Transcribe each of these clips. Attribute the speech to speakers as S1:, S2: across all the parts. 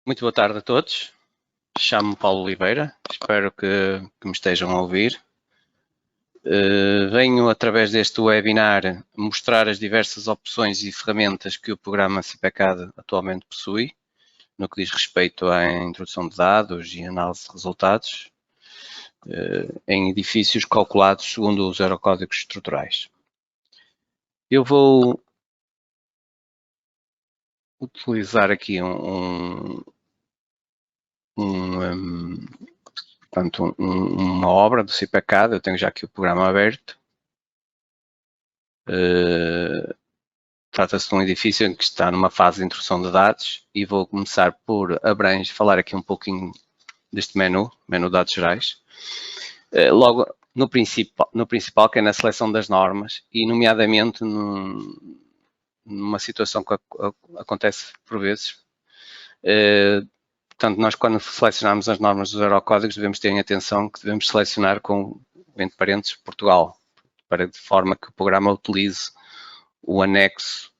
S1: Muito boa tarde a todos. Chamo-me Paulo Oliveira, espero que me estejam a ouvir. Venho, através deste webinar, mostrar as diversas opções e ferramentas que o programa CPCAD atualmente possui, no que diz respeito à introdução de dados e análise de resultados, em edifícios calculados segundo os eurocódigos estruturais. Eu vou utilizar aqui uma obra do CPCAD. Eu tenho já aqui o programa aberto. Trata-se de um edifício em que está numa fase de introdução de dados e vou começar por falar aqui um pouquinho deste menu dados gerais. Logo no principal, que é na seleção das normas e nomeadamente numa situação que acontece por vezes. Portanto, nós quando selecionamos as normas dos eurocódigos devemos ter em atenção que devemos selecionar com, entre parênteses, Portugal, de forma que o programa utilize o anexo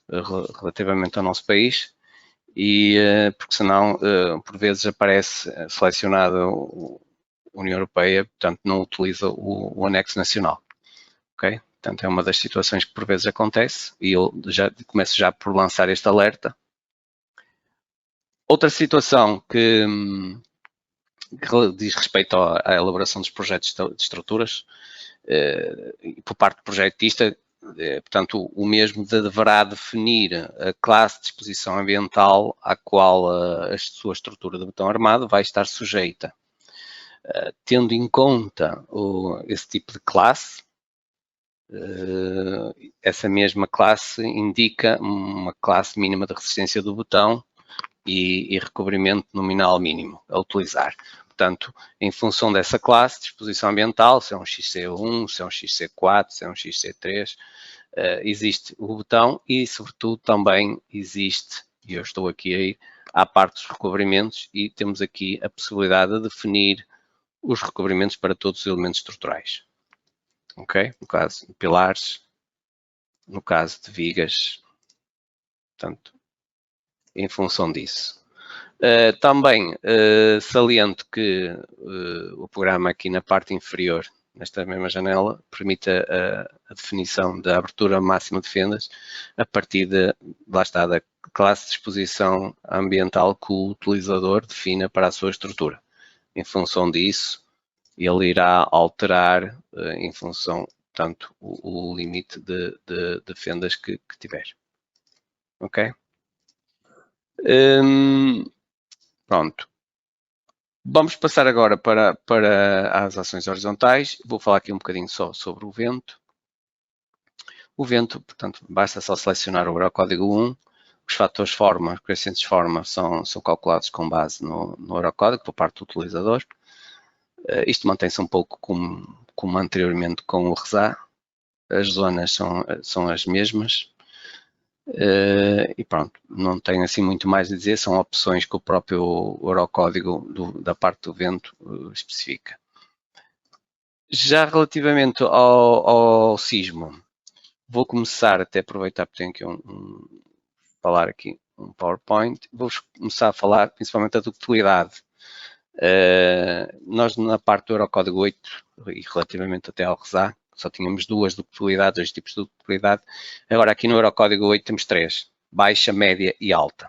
S1: relativamente ao nosso país, e porque senão por vezes aparece selecionada a União Europeia, portanto não utiliza o anexo nacional, ok? Portanto é uma das situações que por vezes acontece e eu começo já por lançar este alerta. Outra situação que diz respeito à elaboração dos projetos de estruturas, por parte do projetista, portanto, o mesmo deverá definir a classe de disposição ambiental à qual a sua estrutura de botão armado vai estar sujeita. Tendo em conta esse tipo de classe, essa mesma classe indica uma classe mínima de resistência do botão e recobrimento nominal mínimo a utilizar. Portanto, em função dessa classe de exposição ambiental, se é um XC1, se é um XC4, se é um XC3, existe o botão e, sobretudo, também existe, e eu estou aqui a ir à parte dos recobrimentos, e temos aqui a possibilidade de definir os recobrimentos para todos os elementos estruturais. Ok? No caso de pilares, no caso de vigas, portanto, em função disso. Também saliento que o programa aqui na parte inferior, nesta mesma janela, permite a definição da abertura máxima de fendas a partir lá está, da classe de exposição ambiental que o utilizador defina para a sua estrutura. Em função disso, ele irá alterar em função, portanto, o limite de fendas que tiver. Ok? Pronto. Vamos passar agora para as ações horizontais. Vou falar aqui um bocadinho só sobre o vento. O vento, portanto, basta só selecionar o Eurocódigo 1. Os fatores forma, os coeficientes de forma são calculados com base no Eurocódigo por parte do utilizador. Isto mantém-se um pouco como anteriormente com o RESA. As zonas são as mesmas. E pronto, não tenho assim muito mais a dizer, são opções que o próprio Eurocódigo da parte do vento especifica. Já relativamente ao sismo, vou começar, até aproveitar porque tenho aqui falar aqui um PowerPoint, vou começar a falar principalmente da ductilidade. Nós na parte do Eurocódigo 8 e relativamente até ao RESA, só tínhamos dois tipos de ductilidade. Agora aqui no Eurocódigo 8 temos três: baixa, média e alta.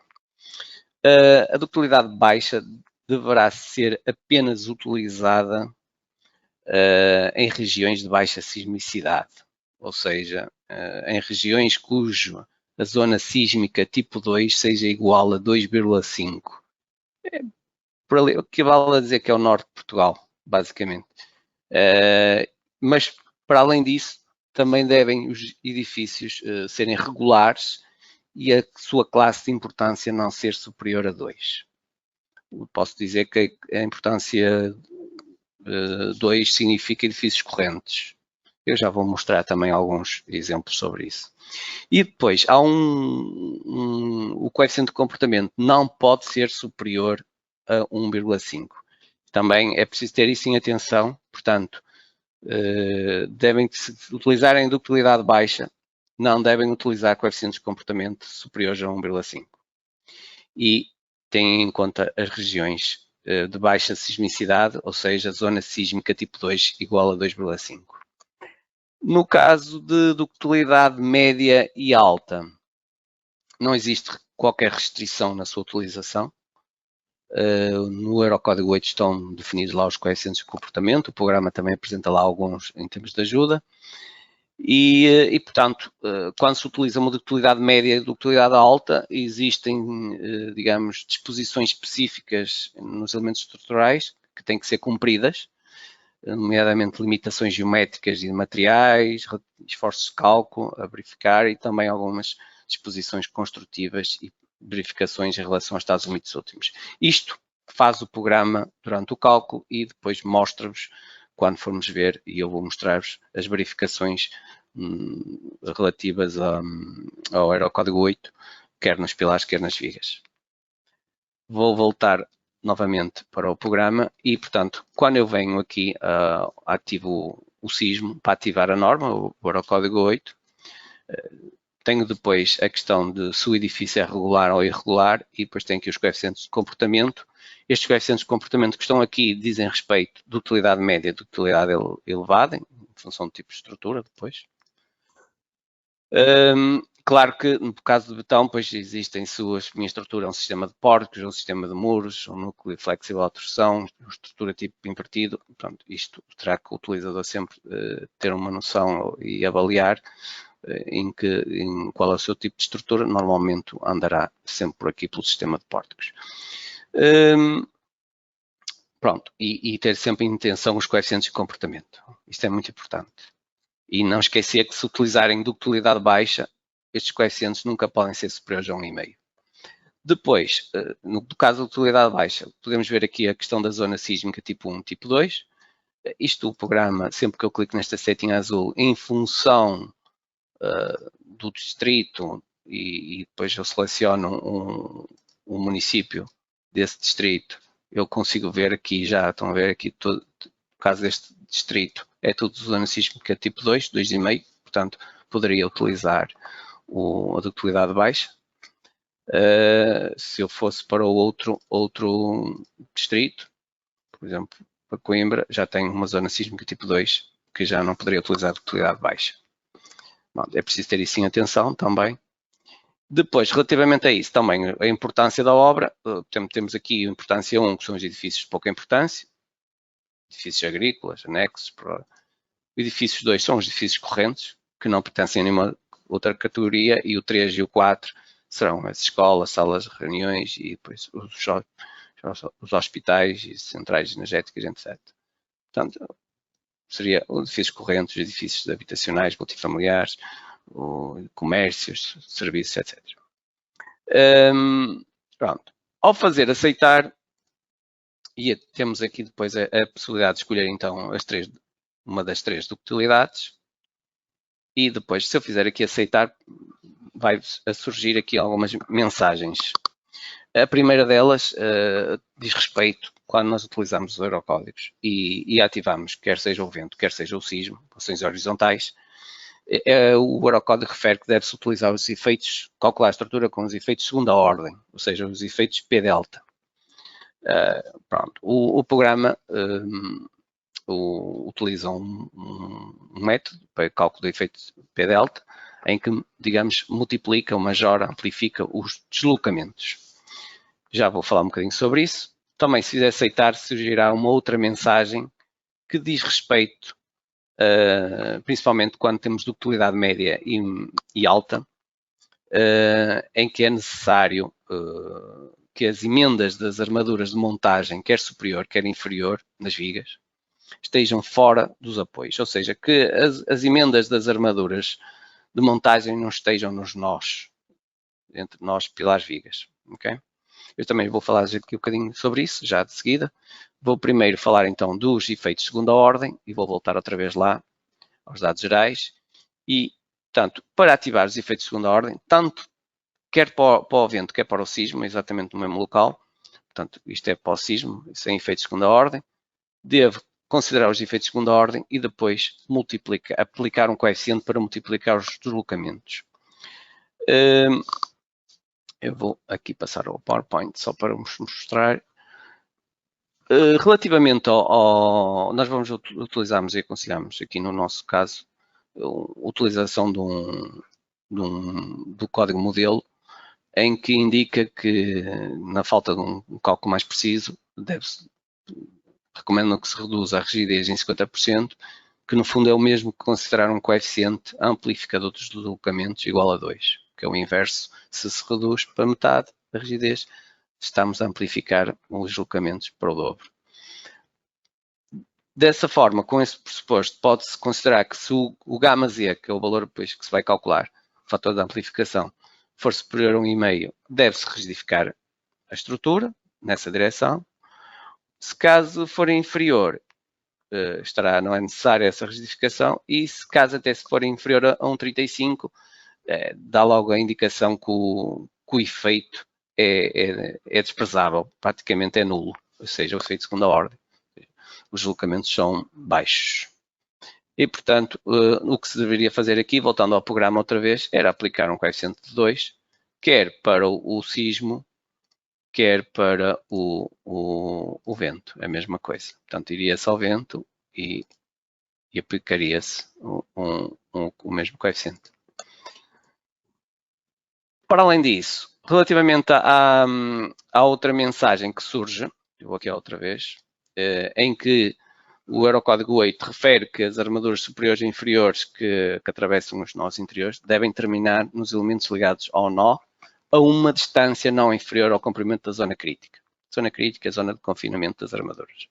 S1: A ductilidade baixa deverá ser apenas utilizada em regiões de baixa sismicidade, ou seja, em regiões cuja a zona sísmica tipo 2 seja igual a 2,5. Por ali, o que vale a dizer que é o norte de Portugal, basicamente. Mas, para além disso, também devem os edifícios serem regulares e a sua classe de importância não ser superior a 2. Posso dizer que a importância 2 significa edifícios correntes. Eu já vou mostrar também alguns exemplos sobre isso. E depois, há o coeficiente de comportamento não pode ser superior a 1,5. Também é preciso ter isso em atenção, portanto, devem utilizarem ductilidade baixa, não devem utilizar coeficientes de comportamento superiores a 1,5. E têm em conta as regiões de baixa sismicidade, ou seja, zona sísmica tipo 2 igual a 2,5. No caso de ductilidade média e alta, não existe qualquer restrição na sua utilização. No Eurocódigo 8 estão definidos lá os coeficientes de comportamento, o programa também apresenta lá alguns em termos de ajuda. E portanto, quando se utiliza uma ductilidade média e ductilidade alta, existem, digamos, disposições específicas nos elementos estruturais que têm que ser cumpridas, nomeadamente limitações geométricas e de materiais, esforços de cálculo a verificar e também algumas disposições construtivas e verificações em relação aos estados limites últimos. Isto faz o programa durante o cálculo e depois mostra-vos quando formos ver, e eu vou mostrar-vos as verificações relativas ao Eurocódigo 8, quer nos pilares, quer nas vigas. Vou voltar novamente para o programa e, portanto, quando eu venho aqui, ativo o sismo para ativar a norma, o Eurocódigo 8, tenho depois a questão de se o edifício é regular ou irregular e depois tenho aqui os coeficientes de comportamento. Estes coeficientes de comportamento que estão aqui dizem respeito de utilidade média e de utilidade elevada, em função do tipo de estrutura depois. Claro que no caso de betão, pois existem a minha estrutura é um sistema de pórticos, um sistema de muros, um núcleo flexível de torção, uma estrutura tipo invertido. Portanto, isto terá que o utilizador sempre ter uma noção e avaliar em qual é o seu tipo de estrutura. Normalmente andará sempre por aqui pelo sistema de pórticos. Pronto, e ter sempre em atenção os coeficientes de comportamento. Isto é muito importante. E não esquecer que se utilizarem ductilidade baixa, estes coeficientes nunca podem ser superiores a 1,5. Depois, no caso da utilidade baixa, podemos ver aqui a questão da zona sísmica tipo 1, tipo 2. Isto o programa, sempre que eu clico nesta setinha azul, em função do distrito e depois eu seleciono um município desse distrito, eu consigo ver aqui já, estão a ver aqui todo, no caso deste distrito, é tudo zona sísmica tipo 2, 2,5, portanto poderia utilizar a ductilidade baixa. Se eu fosse para o outro distrito, por exemplo, para Coimbra, já tenho uma zona sísmica tipo 2, que já não poderia utilizar a ductilidade baixa. Bom, é preciso ter isso em atenção também. Depois, relativamente a isso, também a importância da obra, temos aqui a importância 1, que são os edifícios de pouca importância, edifícios agrícolas, anexos. Edifícios 2 são os edifícios correntes, que não pertencem a nenhuma outra categoria, e o 3 e o 4 serão as escolas, salas de reuniões e depois os hospitais e centrais energéticas, etc. Portanto, seria os edifícios correntes, os edifícios habitacionais, multifamiliares, comércios, serviços, etc. Pronto. Ao fazer aceitar, e temos aqui depois a possibilidade de escolher então uma das três ductilidades, e depois, se eu fizer aqui aceitar, vai surgir aqui algumas mensagens. A primeira delas diz respeito, quando nós utilizamos os Eurocódigos e ativamos, quer seja o vento, quer seja o sismo, funções horizontais, o Eurocódigo refere que deve-se utilizar os efeitos, calcular a estrutura com os efeitos de segunda ordem, ou seja, os efeitos P delta. Pronto, o programa utiliza um método para cálculo do efeito P delta, em que, digamos, multiplica, majora, amplifica os deslocamentos. Já vou falar um bocadinho sobre isso. Também, se fizer aceitar, surgirá uma outra mensagem que diz respeito, principalmente quando temos ductilidade média e alta, em que é necessário que as emendas das armaduras de montagem, quer superior, quer inferior, nas vigas, estejam fora dos apoios. Ou seja, que as emendas das armaduras de montagem não estejam nos nós, entre nós, pilares, vigas. Okay? Eu também vou falar aqui um bocadinho sobre isso, já de seguida. Vou primeiro falar então dos efeitos de segunda ordem e vou voltar outra vez lá aos dados gerais. E, portanto, para ativar os efeitos de segunda ordem, tanto quer para o vento, quer para o sismo, exatamente no mesmo local, portanto, isto é para o sismo, sem efeitos de segunda ordem, devo considerar os efeitos de segunda ordem e depois aplicar um coeficiente para multiplicar os deslocamentos. Eu vou aqui passar ao PowerPoint só para vos mostrar. Relativamente nós vamos utilizarmos e aconselhamos aqui no nosso caso a utilização do código modelo, em que indica que na falta de um cálculo mais preciso recomendam que se reduza a rigidez em 50%, que no fundo é o mesmo que considerar um coeficiente amplificador dos deslocamentos igual a 2, que é o inverso. Se reduz para metade a rigidez, estamos a amplificar os deslocamentos para o dobro. Dessa forma, com esse pressuposto, pode-se considerar que se o γ z, que é o valor depois que se vai calcular, o fator de amplificação, for superior a 1,5, deve-se rigidificar a estrutura nessa direção. Se caso for inferior, não é necessária essa rigidificação, e se caso até se for inferior a 1,35, dá logo a indicação que o efeito é desprezável, praticamente é nulo, ou seja, o efeito de segunda ordem. Os deslocamentos são baixos. E, portanto, o que se deveria fazer aqui, voltando ao programa outra vez, era aplicar um coeficiente de 2, quer para o sismo, quer para o vento. É a mesma coisa. Portanto, iria-se ao vento e aplicaria-se o mesmo coeficiente. Para além disso, relativamente à outra mensagem que surge, eu vou aqui outra vez, em que o Eurocódigo 8 refere que as armaduras superiores e inferiores que atravessam os nós interiores devem terminar nos elementos ligados ao nó a uma distância não inferior ao comprimento da zona crítica. Zona crítica é a zona de confinamento das armaduras.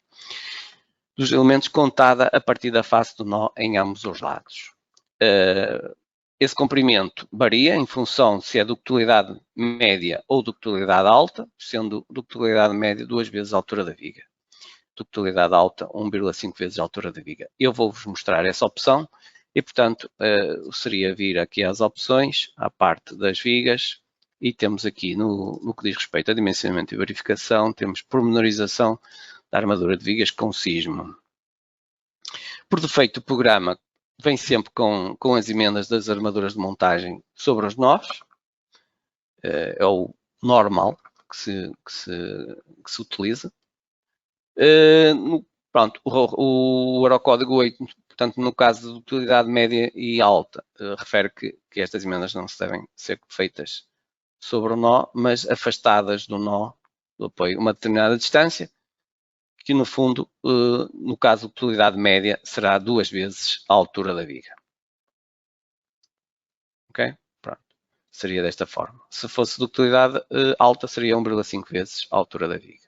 S1: Dos elementos contada a partir da face do nó em ambos os lados. Esse comprimento varia em função se é ductilidade média ou ductilidade alta, sendo ductilidade média 2 vezes a altura da viga. Ductilidade alta 1,5 vezes a altura da viga. Eu vou-vos mostrar essa opção e, portanto, seria vir aqui às opções, à parte das vigas, e temos aqui no que diz respeito a dimensionamento e verificação, temos pormenorização da armadura de vigas com sismo. Por defeito, o programa vem sempre com as emendas das armaduras de montagem sobre os nós. É o normal que se utiliza. Pronto, o Eurocódigo 8, portanto, no caso de utilidade média e alta, refere que estas emendas não se devem ser feitas sobre o nó, mas afastadas do nó do apoio uma determinada distância, que no fundo, no caso de utilidade média, será 2 vezes a altura da viga. Ok? Pronto. Seria desta forma. Se fosse de utilidade alta, seria 1,5 vezes a altura da viga.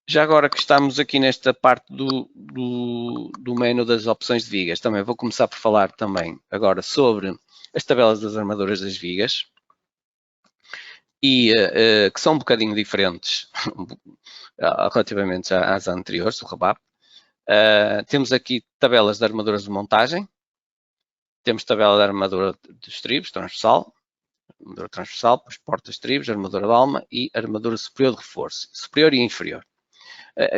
S1: Já agora que estamos aqui nesta parte do menu das opções de vigas, também vou começar por falar também agora sobre as tabelas das armaduras das vigas, e que são um bocadinho diferentes relativamente às anteriores, do REBAP. Temos aqui tabelas de armaduras de montagem, temos tabela de armadura de estribos, transversal, armadura transversal, depois porta-estribos, armadura de alma e armadura superior de reforço, superior e inferior.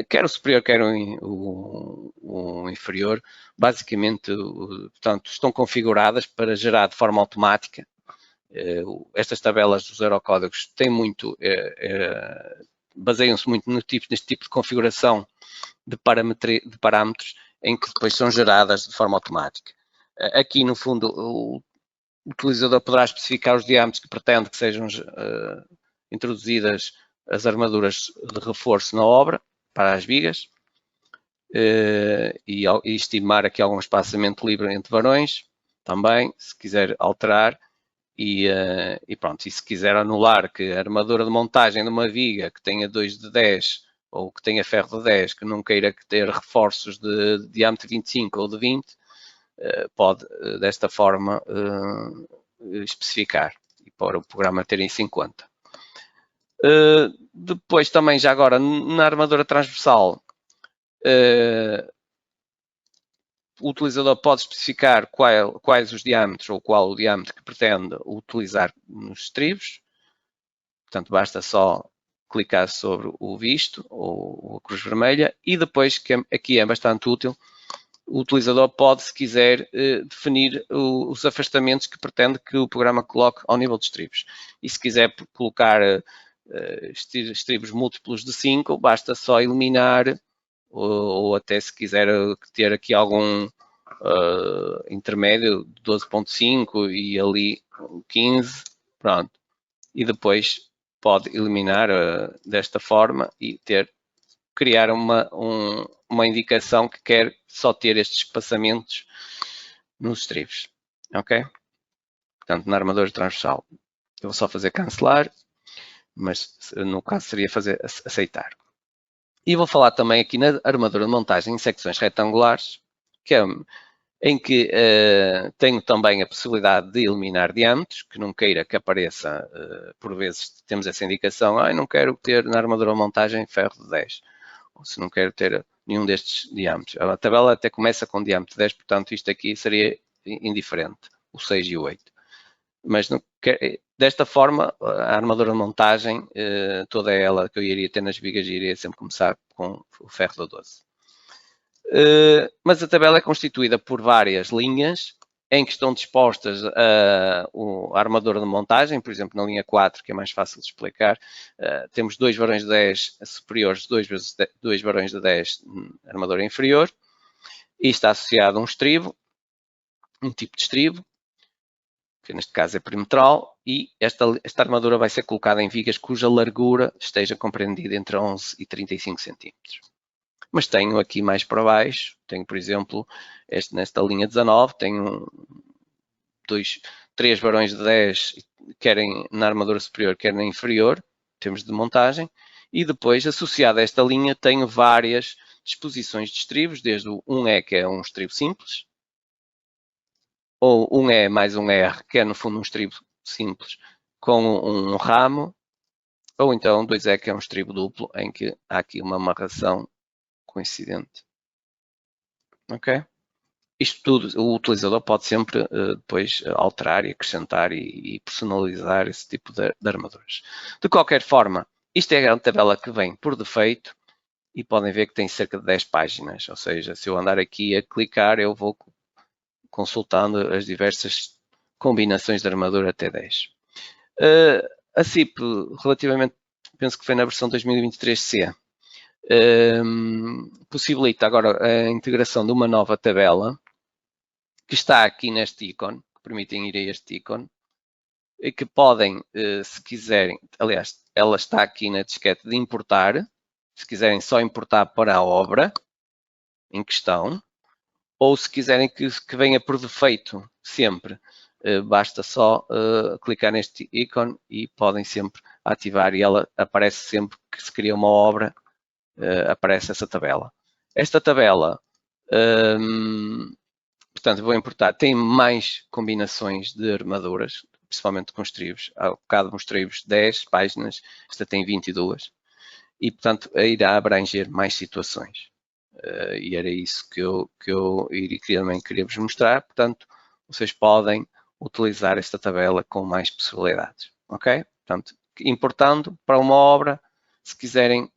S1: Quer o superior, quer o inferior, basicamente, portanto, estão configuradas para gerar de forma automática. Estas tabelas dos Eurocódigos têm muito, baseiam-se muito neste tipo de configuração de parâmetros em que depois são geradas de forma automática. Aqui, no fundo, o utilizador poderá especificar os diâmetros que pretende que sejam introduzidas as armaduras de reforço na obra, para as vigas, e estimar aqui algum espaçamento livre entre varões, também, se quiser alterar, e pronto, e se quiser anular que a armadura de montagem de uma viga que tenha 2 de 10 ou que tenha ferro de 10, que não queira ter reforços de diâmetro 25 ou de 20, pode desta forma especificar e para o programa ter isso em conta. Depois também, já agora, na armadura transversal, o utilizador pode especificar quais os diâmetros ou qual o diâmetro que pretende utilizar nos estribos. Portanto, basta só clicar sobre o visto ou a cruz vermelha, e depois, que aqui é bastante útil, o utilizador pode, se quiser, definir os afastamentos que pretende que o programa coloque ao nível de estribos. E se quiser colocar estribos múltiplos de 5, basta só eliminar, ou até se quiser ter aqui algum intermédio de 12.5 e ali 15, pronto. E depois pode eliminar desta forma e criar uma indicação que quer só ter estes espaçamentos nos estribos, ok? Portanto, na armadura transversal, eu vou só fazer cancelar, mas no caso seria fazer aceitar. E vou falar também aqui na armadura de montagem em secções retangulares, que é em que tenho também a possibilidade de eliminar diâmetros, que não queira que apareça, por vezes temos essa indicação, não quero ter na armadura de montagem ferro de 10, ou se não quero ter nenhum destes diâmetros. A tabela até começa com diâmetro 10, portanto isto aqui seria indiferente, o 6 e o 8. Mas desta forma, a armadura de montagem, toda ela que eu iria ter nas vigas, iria sempre começar com o ferro da 12. Mas a tabela é constituída por várias linhas em que estão dispostas a armadura de montagem, por exemplo, na linha 4, que é mais fácil de explicar, temos 2 varões de 10 superiores, 2 varões de 10 armadura inferior, e está associado a um estribo, um tipo de estribo, que neste caso é perimetral, e esta armadura vai ser colocada em vigas cuja largura esteja compreendida entre 11 e 35 centímetros. Mas tenho aqui mais para baixo, tenho, por exemplo, nesta linha 19, tenho 3 varões de 10, querem na armadura superior, quer na inferior, em termos de montagem, e depois, associado a esta linha, tenho várias disposições de estribos, desde o 1E, que é um estribo simples, ou 1E mais um R, que é no fundo um estribo simples, com um ramo, ou então 2E, que é um estribo duplo, em que há aqui uma amarração coincidente. Ok? Isto tudo, o utilizador pode sempre depois alterar e acrescentar e personalizar esse tipo de armaduras. De qualquer forma, isto é a tabela que vem por defeito e podem ver que tem cerca de 10 páginas, ou seja, se eu andar aqui a clicar, eu vou consultando as diversas combinações de armadura até 10. A CIP, relativamente, penso que foi na versão 2023C, possibilita agora a integração de uma nova tabela que está aqui neste ícone, que permitem ir a este ícone, e que podem, se quiserem, aliás, ela está aqui na disquete de importar, se quiserem só importar para a obra em questão, ou se quiserem que venha por defeito sempre, basta só clicar neste ícone e podem sempre ativar e ela aparece sempre que se cria uma obra, aparece essa tabela. Esta tabela, portanto, vou importar, tem mais combinações de armaduras, principalmente com estribos. Há bocado mostrei-vos 10 páginas, esta tem 22. E, portanto, irá abranger mais situações. E era isso que eu também queria vos mostrar. Portanto, vocês podem utilizar esta tabela com mais possibilidades. Ok? Portanto, importando para uma obra, se quiserem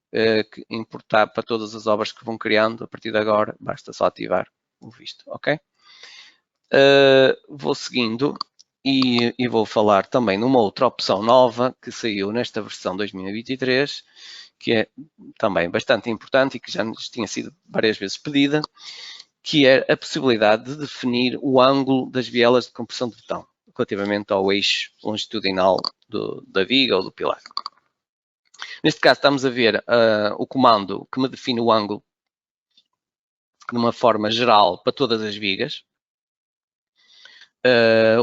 S1: importar para todas as obras que vão criando, a partir de agora, basta só ativar o visto. Ok? Vou seguindo e vou falar também numa outra opção nova que saiu nesta versão 2023, que é também bastante importante e que já nos tinha sido várias vezes pedida, que é a possibilidade de definir o ângulo das bielas de compressão de betão, relativamente ao eixo longitudinal da viga ou do pilar. Neste caso estamos a ver o comando que me define o ângulo de uma forma geral para todas as vigas.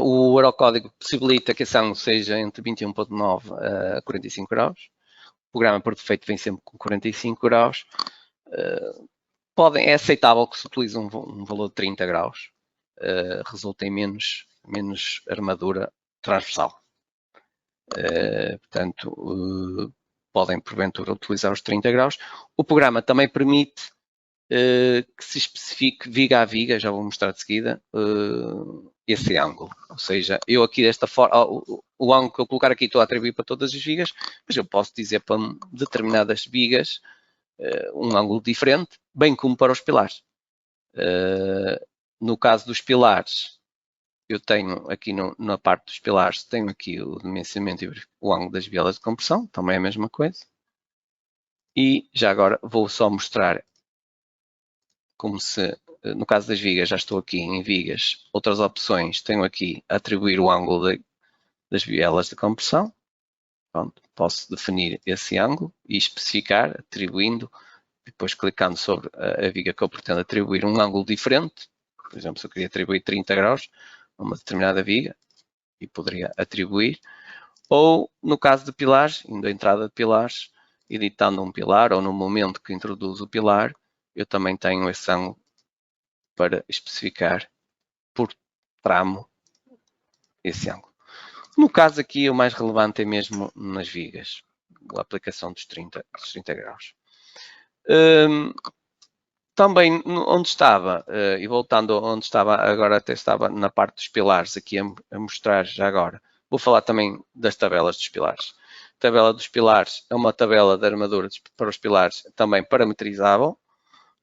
S1: O Eurocódigo possibilita que esse ângulo seja entre 21.9 a 45 graus. O programa por defeito vem sempre com 45 graus. É aceitável que se utilize um valor de 30 graus. Resulta em menos armadura transversal. Portanto, podem porventura utilizar os 30 graus. O programa também permite que se especifique viga a viga, já vou mostrar de seguida, esse ângulo. Ou seja, eu aqui desta forma, o ângulo que eu colocar aqui estou a atribuir para todas as vigas, mas eu posso dizer para determinadas vigas um ângulo diferente, bem como para os pilares. No caso dos pilares, eu tenho aqui na parte dos pilares, tenho aqui o dimensionamento e o ângulo das bielas de compressão, também é a mesma coisa. E já agora vou só mostrar como se, no caso das vigas, já estou aqui em vigas, outras opções, tenho aqui atribuir o ângulo das bielas de compressão. Pronto, posso definir esse ângulo e especificar, atribuindo, depois clicando sobre a viga que eu pretendo atribuir um ângulo diferente. Por exemplo, se eu queria atribuir 30 graus a uma determinada viga, e poderia atribuir. Ou, no caso de pilares, indo à entrada de pilares, editando um pilar, ou no momento que introduzo o pilar, eu também tenho esse ângulo para especificar por tramo esse ângulo. No caso aqui, o mais relevante é mesmo nas vigas, a aplicação dos 30 graus. Também onde estava, e voltando onde estava, agora até estava na parte dos pilares, aqui a mostrar já agora, vou falar também das tabelas dos pilares. A tabela dos pilares é uma tabela de armadura para os pilares também parametrizável,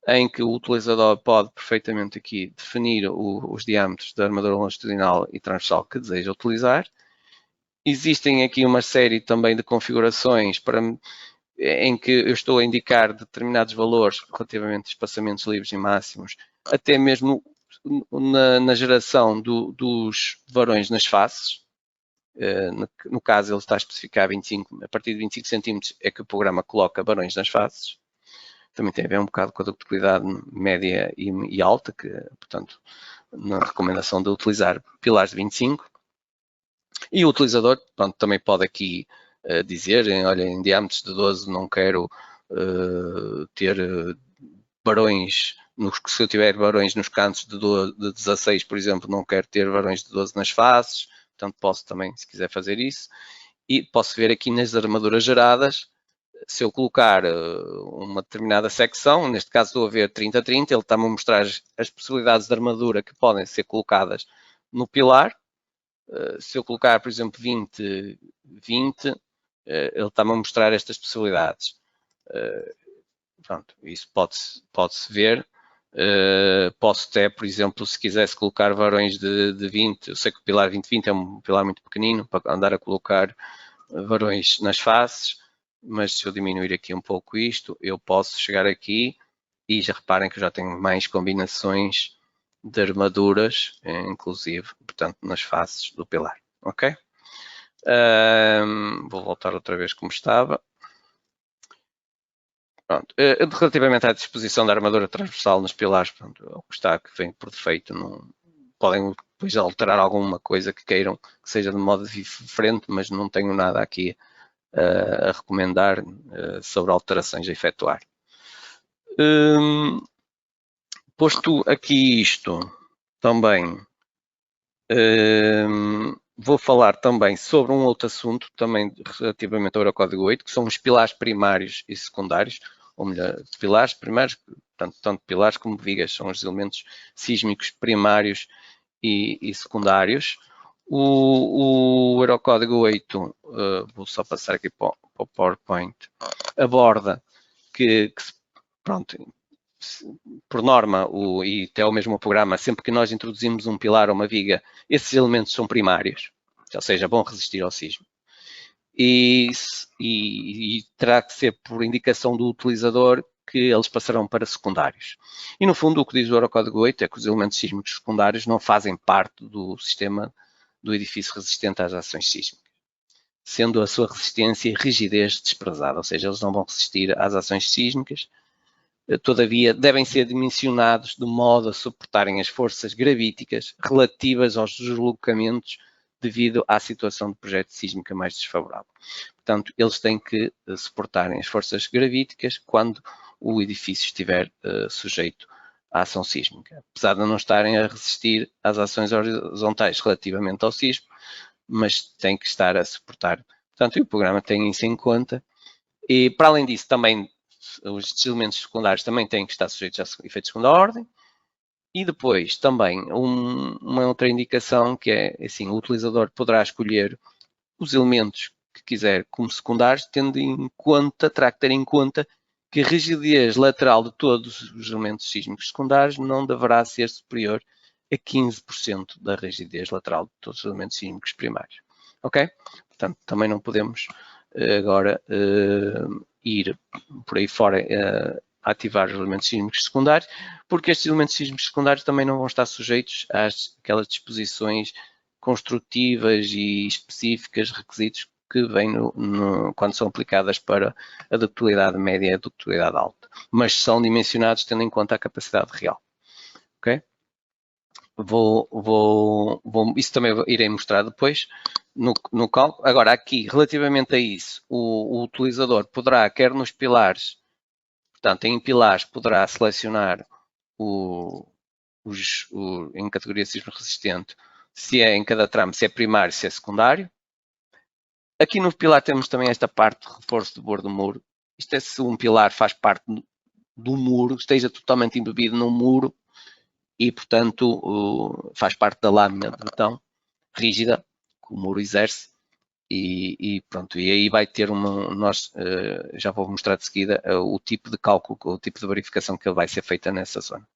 S1: em que o utilizador pode perfeitamente aqui definir os diâmetros da armadura longitudinal e transversal que deseja utilizar. Existem aqui uma série também de configurações em que eu estou a indicar determinados valores relativamente a espaçamentos livres e máximos, até mesmo na geração dos varões nas faces. No caso, ele está a especificar 25, a partir de 25 cm é que o programa coloca varões nas faces. Também tem a ver um bocado com a ductilidade média e alta, que, portanto, na recomendação de utilizar pilares de 25. E o utilizador, pronto, também pode aqui dizer, olha, em diâmetros de 12 não quero ter varões, se eu tiver varões nos cantos de 16, por exemplo, não quero ter varões de 12 nas faces, portanto posso também, se quiser fazer isso. E posso ver aqui nas armaduras geradas, se eu colocar uma determinada secção, neste caso estou a ver 30-30, ele está-me a mostrar as possibilidades de armadura que podem ser colocadas no pilar. Se eu colocar, por exemplo, 20-20, ele está-me a mostrar estas possibilidades. Pronto, isso pode-se ver. Posso até, por exemplo, se quisesse colocar varões de 20, eu sei que o pilar 20-20 é um pilar muito pequenino para andar a colocar varões nas faces, mas se eu diminuir aqui um pouco isto, eu posso chegar aqui e já reparem que eu já tenho mais combinações de armaduras, inclusive, portanto, nas faces do pilar, ok? Vou voltar outra vez como estava. Pronto. Relativamente à disposição da armadura transversal nos pilares, pronto, o que está, que vem por defeito, não podem depois alterar alguma coisa que queiram que seja de modo diferente, mas não tenho nada aqui a recomendar sobre alterações a efetuar. Posto aqui isto, também vou falar também sobre um outro assunto, também relativamente ao Eurocódigo 8, que são os pilares primários e secundários, ou melhor, pilares primários, portanto, tanto pilares como vigas, são os elementos sísmicos primários e secundários. O Eurocódigo 8, vou só passar aqui para o PowerPoint, aborda que pronto, por norma, e até o mesmo programa, sempre que nós introduzimos um pilar ou uma viga, esses elementos são primários, ou seja, vão resistir ao sismo. E terá que ser por indicação do utilizador que eles passarão para secundários. E, no fundo, o que diz o Eurocódigo 8 é que os elementos sísmicos secundários não fazem parte do sistema do edifício resistente às ações sísmicas, sendo a sua resistência e rigidez desprezada, ou seja, eles não vão resistir às ações sísmicas. Todavia, devem ser dimensionados de modo a suportarem as forças gravíticas relativas aos deslocamentos devido à situação de projeto sísmica mais desfavorável. Portanto, eles têm que suportarem as forças gravíticas quando o edifício estiver sujeito à ação sísmica. Apesar de não estarem a resistir às ações horizontais relativamente ao sismo, mas têm que estar a suportar. Portanto, o programa tem isso em conta. E, para além disso, também os elementos secundários também têm que estar sujeitos a efeitos de segunda ordem. E depois também uma outra indicação que é assim, o utilizador poderá escolher os elementos que quiser como secundários, tendo em conta, terá que ter em conta que a rigidez lateral de todos os elementos sísmicos secundários não deverá ser superior a 15% da rigidez lateral de todos os elementos sísmicos primários. Ok? Portanto, também não podemos agora ir por aí fora a ativar os elementos sísmicos secundários, porque estes elementos sísmicos secundários também não vão estar sujeitos àquelas disposições construtivas e específicas, requisitos que vêm quando são aplicadas para a ductilidade média e a ductilidade alta, mas são dimensionados tendo em conta a capacidade real. Ok? Isso também irei mostrar depois no cálculo. Agora, aqui, relativamente a isso, o utilizador poderá, quer nos pilares, portanto, em pilares, poderá selecionar em categoria sismo resistente, se é em cada tramo, se é primário, se é secundário. Aqui no pilar temos também esta parte de reforço do bordo do muro. Isto é se um pilar faz parte do muro, esteja totalmente embebido no muro e, portanto, faz parte da lâmina de betão rígida que o muro exerce. E pronto, e aí vai ter já vou mostrar de seguida o tipo de cálculo, o tipo de verificação que vai ser feita nessa zona.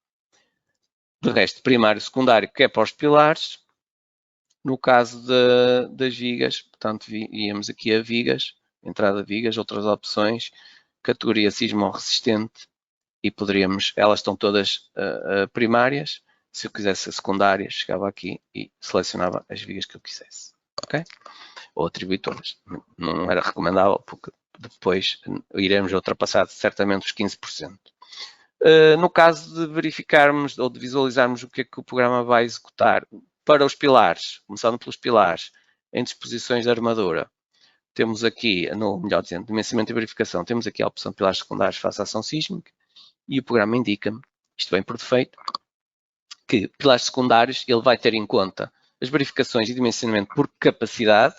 S1: De resto, primário e secundário, que é para os pilares. No caso das vigas, portanto, íamos aqui a vigas, entrada de vigas, outras opções, categoria sismo resistente, e poderíamos, elas estão todas primárias. Se eu quisesse a secundária, chegava aqui e selecionava as vigas que eu quisesse. Ok? Ou atribuir todas. Não era recomendável, porque depois iremos ultrapassar certamente os 15%. No caso de verificarmos ou de visualizarmos o que é que o programa vai executar para os pilares, começando pelos pilares, em disposições de armadura, temos aqui, melhor dizendo, dimensionamento e verificação, temos aqui a opção de pilares secundários face à ação sísmica e o programa indica-me, isto vem por defeito, que pilares secundários ele vai ter em conta as verificações e dimensionamento por capacidade,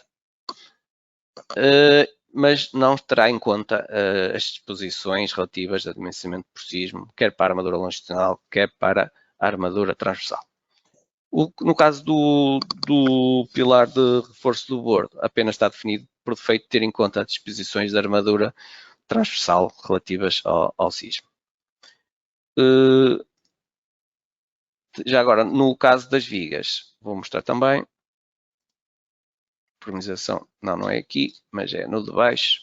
S1: mas não terá em conta as disposições relativas a dimensionamento por sismo, quer para a armadura longitudinal, quer para a armadura transversal. No caso do pilar de reforço do bordo, apenas está definido por defeito ter em conta as disposições da armadura transversal relativas ao sismo. Já agora, no caso das vigas, vou mostrar também. Premização, não é aqui, mas é no de baixo,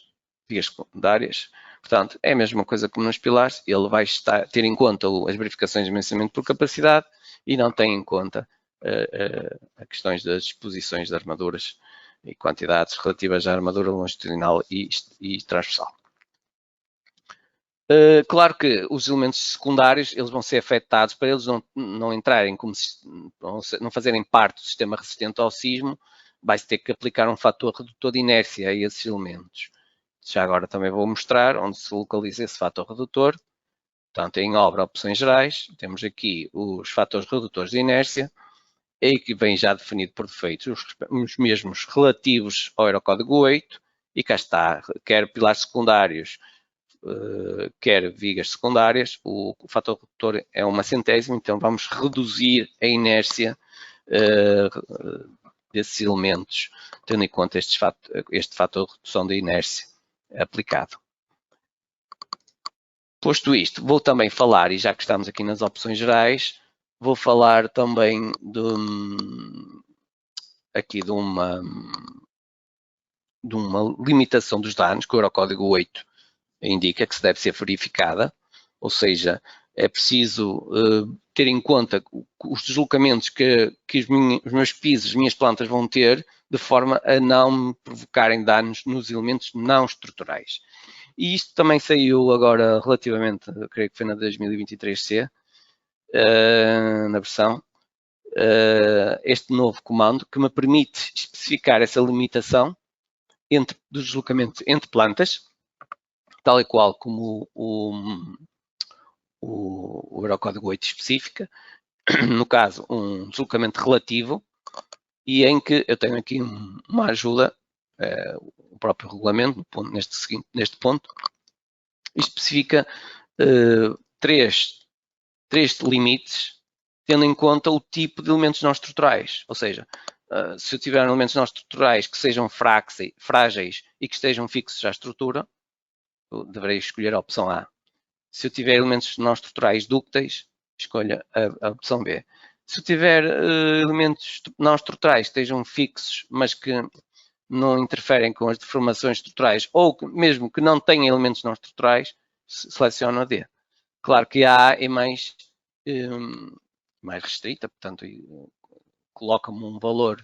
S1: vigas secundárias. Portanto, é a mesma coisa como nos pilares, ele vai ter em conta as verificações de dimensionamento por capacidade e não tem em conta as questões das disposições de armaduras e quantidades relativas à armadura longitudinal e transversal. Claro que os elementos secundários eles vão ser afetados para eles não entrarem não fazerem parte do sistema resistente ao sismo, vai-se ter que aplicar um fator redutor de inércia a esses elementos. Já agora também vou mostrar onde se localiza esse fator redutor. Portanto, em obra, opções gerais, temos aqui os fatores redutores de inércia, e que vem já definido por defeito os mesmos relativos ao Eurocódigo 8, e cá está, quer pilares secundários, quer vigas secundárias, o fator redutor é 1/100º, então vamos reduzir a inércia desses elementos, tendo em conta este fator de redução da inércia aplicado. Posto isto, vou também falar, e já que estamos aqui nas opções gerais, vou falar também aqui de uma limitação dos danos que o Eurocódigo 8 indica que se deve ser verificada, ou seja, é preciso ter em conta os deslocamentos que os meus pisos, as minhas plantas vão ter, de forma a não me provocarem danos nos elementos não estruturais. E isto também saiu agora relativamente, creio que foi na 2023C, na versão, este novo comando que me permite especificar essa limitação dos deslocamentos entre plantas, tal e qual como o Eurocódigo 8 especifica, no caso, um deslocamento relativo, e em que eu tenho aqui uma ajuda, o próprio regulamento, neste ponto, especifica três limites, tendo em conta o tipo de elementos não estruturais, ou seja, se eu tiver elementos não estruturais que sejam frágeis e que estejam fixos à estrutura, eu deverei escolher a opção A. Se eu tiver elementos não estruturais dúcteis, escolha a opção B. Se eu tiver elementos não estruturais que estejam fixos, mas que não interferem com as deformações estruturais, ou que, mesmo que não tenham elementos não estruturais, seleciono a D. Claro que a A é mais restrita, portanto, coloca-me um valor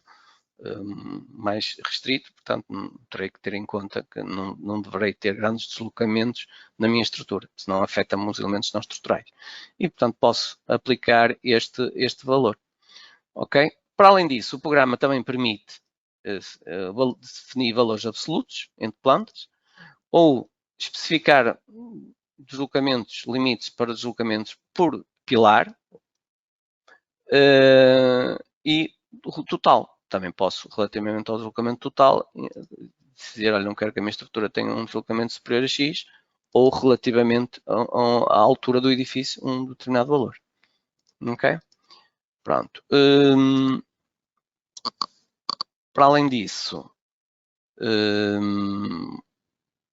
S1: mais restrito, portanto, terei que ter em conta que não deverei ter grandes deslocamentos na minha estrutura, senão afeta-me os elementos não estruturais. E, portanto, posso aplicar este valor. Ok? Para além disso, o programa também permite definir valores absolutos entre plantas ou especificar deslocamentos, limites para deslocamentos por pilar e o total. Também posso, relativamente ao deslocamento total, dizer, olha, não quero que a minha estrutura tenha um deslocamento superior a X, ou relativamente à altura do edifício, um determinado valor. Ok? Pronto. Para além disso,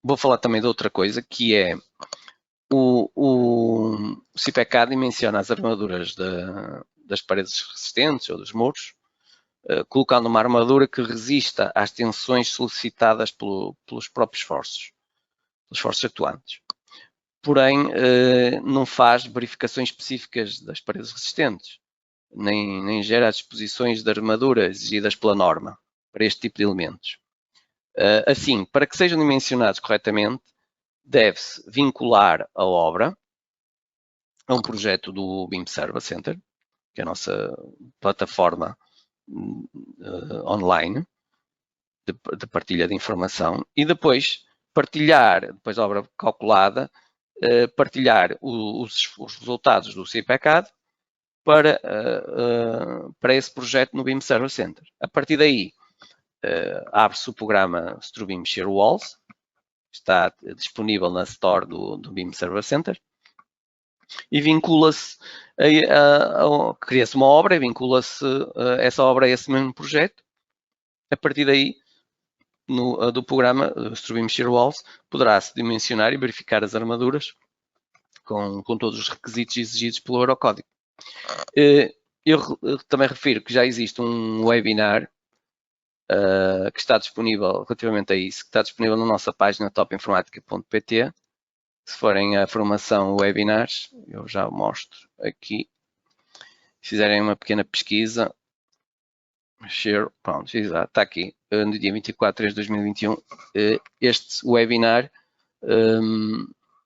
S1: vou falar também de outra coisa, que é o CIPECAD menciona as armaduras das paredes resistentes ou dos muros, colocando uma armadura que resista às tensões solicitadas pelos próprios esforços, pelos esforços atuantes. Porém, não faz verificações específicas das paredes resistentes, nem gera as disposições de armadura exigidas pela norma para este tipo de elementos. Assim, para que sejam dimensionados corretamente, deve-se vincular a obra a um projeto do BIM Service Center, que é a nossa plataforma online de partilha de informação, e depois partilhar, depois da obra calculada, partilhar os resultados do CIPECAD para esse projeto no BIM Service Center. A partir daí, abre-se o programa Strubim Shear Walls, está disponível na Store do BIM Server Center, e vincula-se, cria-se uma obra e vincula-se essa obra a esse mesmo projeto. A partir daí, do programa Strubim Shear Walls, poderá-se dimensionar e verificar as armaduras com todos os requisitos exigidos pelo Eurocódigo. Eu também refiro que já existe um webinar que está disponível relativamente a isso, que está disponível na nossa página topinformatica.pt. Se forem a formação webinars, eu já mostro aqui. Se fizerem uma pequena pesquisa, share, pronto, está aqui, no dia 24 de 2021, este webinar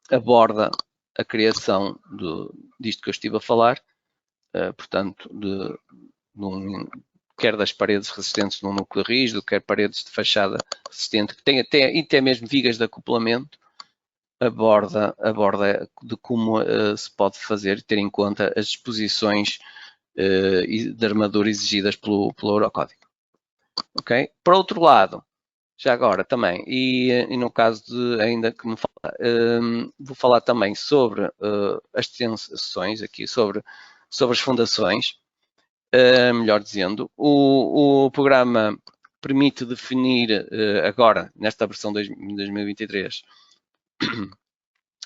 S1: aborda a criação disto que eu estive a falar, portanto, quer das paredes resistentes no núcleo rígido, quer paredes de fachada resistente, que tem até mesmo vigas de acoplamento, aborda de como se pode fazer e ter em conta as disposições de armadura exigidas pelo Eurocódigo. Ok? Por outro lado, já agora também, e no caso de ainda que me fala, vou falar também sobre as tensões aqui, sobre as fundações, melhor dizendo, o programa permite definir agora, nesta versão de 2023,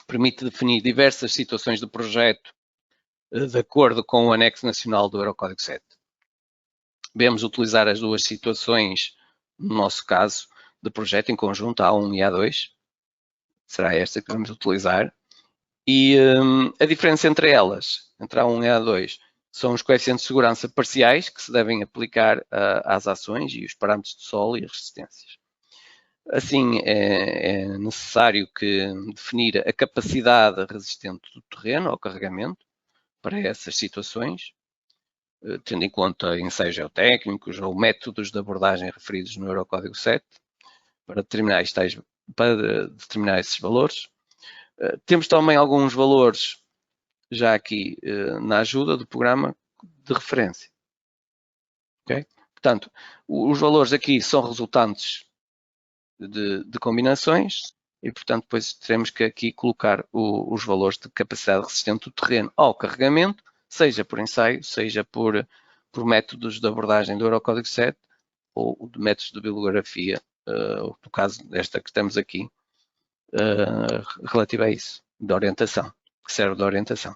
S1: permite definir diversas situações do projeto de acordo com o anexo nacional do Eurocódigo 7. Devemos utilizar as duas situações, no nosso caso, de projeto em conjunto, A1 e A2. Será esta que vamos utilizar. E a diferença entre elas, entre A1 e A2, são os coeficientes de segurança parciais que se devem aplicar às ações e os parâmetros de solo e as resistências. Assim, é necessário definir a capacidade resistente do terreno ao carregamento para essas situações, tendo em conta ensaios geotécnicos ou métodos de abordagem referidos no Eurocódigo 7, para determinar esses valores. Temos também alguns valores já aqui na ajuda do programa de referência. Okay? Portanto, os valores aqui são resultantes de combinações e, portanto, depois teremos que aqui colocar os valores de capacidade resistente do terreno ao carregamento, seja por ensaio, seja por métodos de abordagem do Eurocódigo 7 ou de métodos de bibliografia, no caso desta que estamos aqui, relativa a isso, de orientação. que serve de orientação.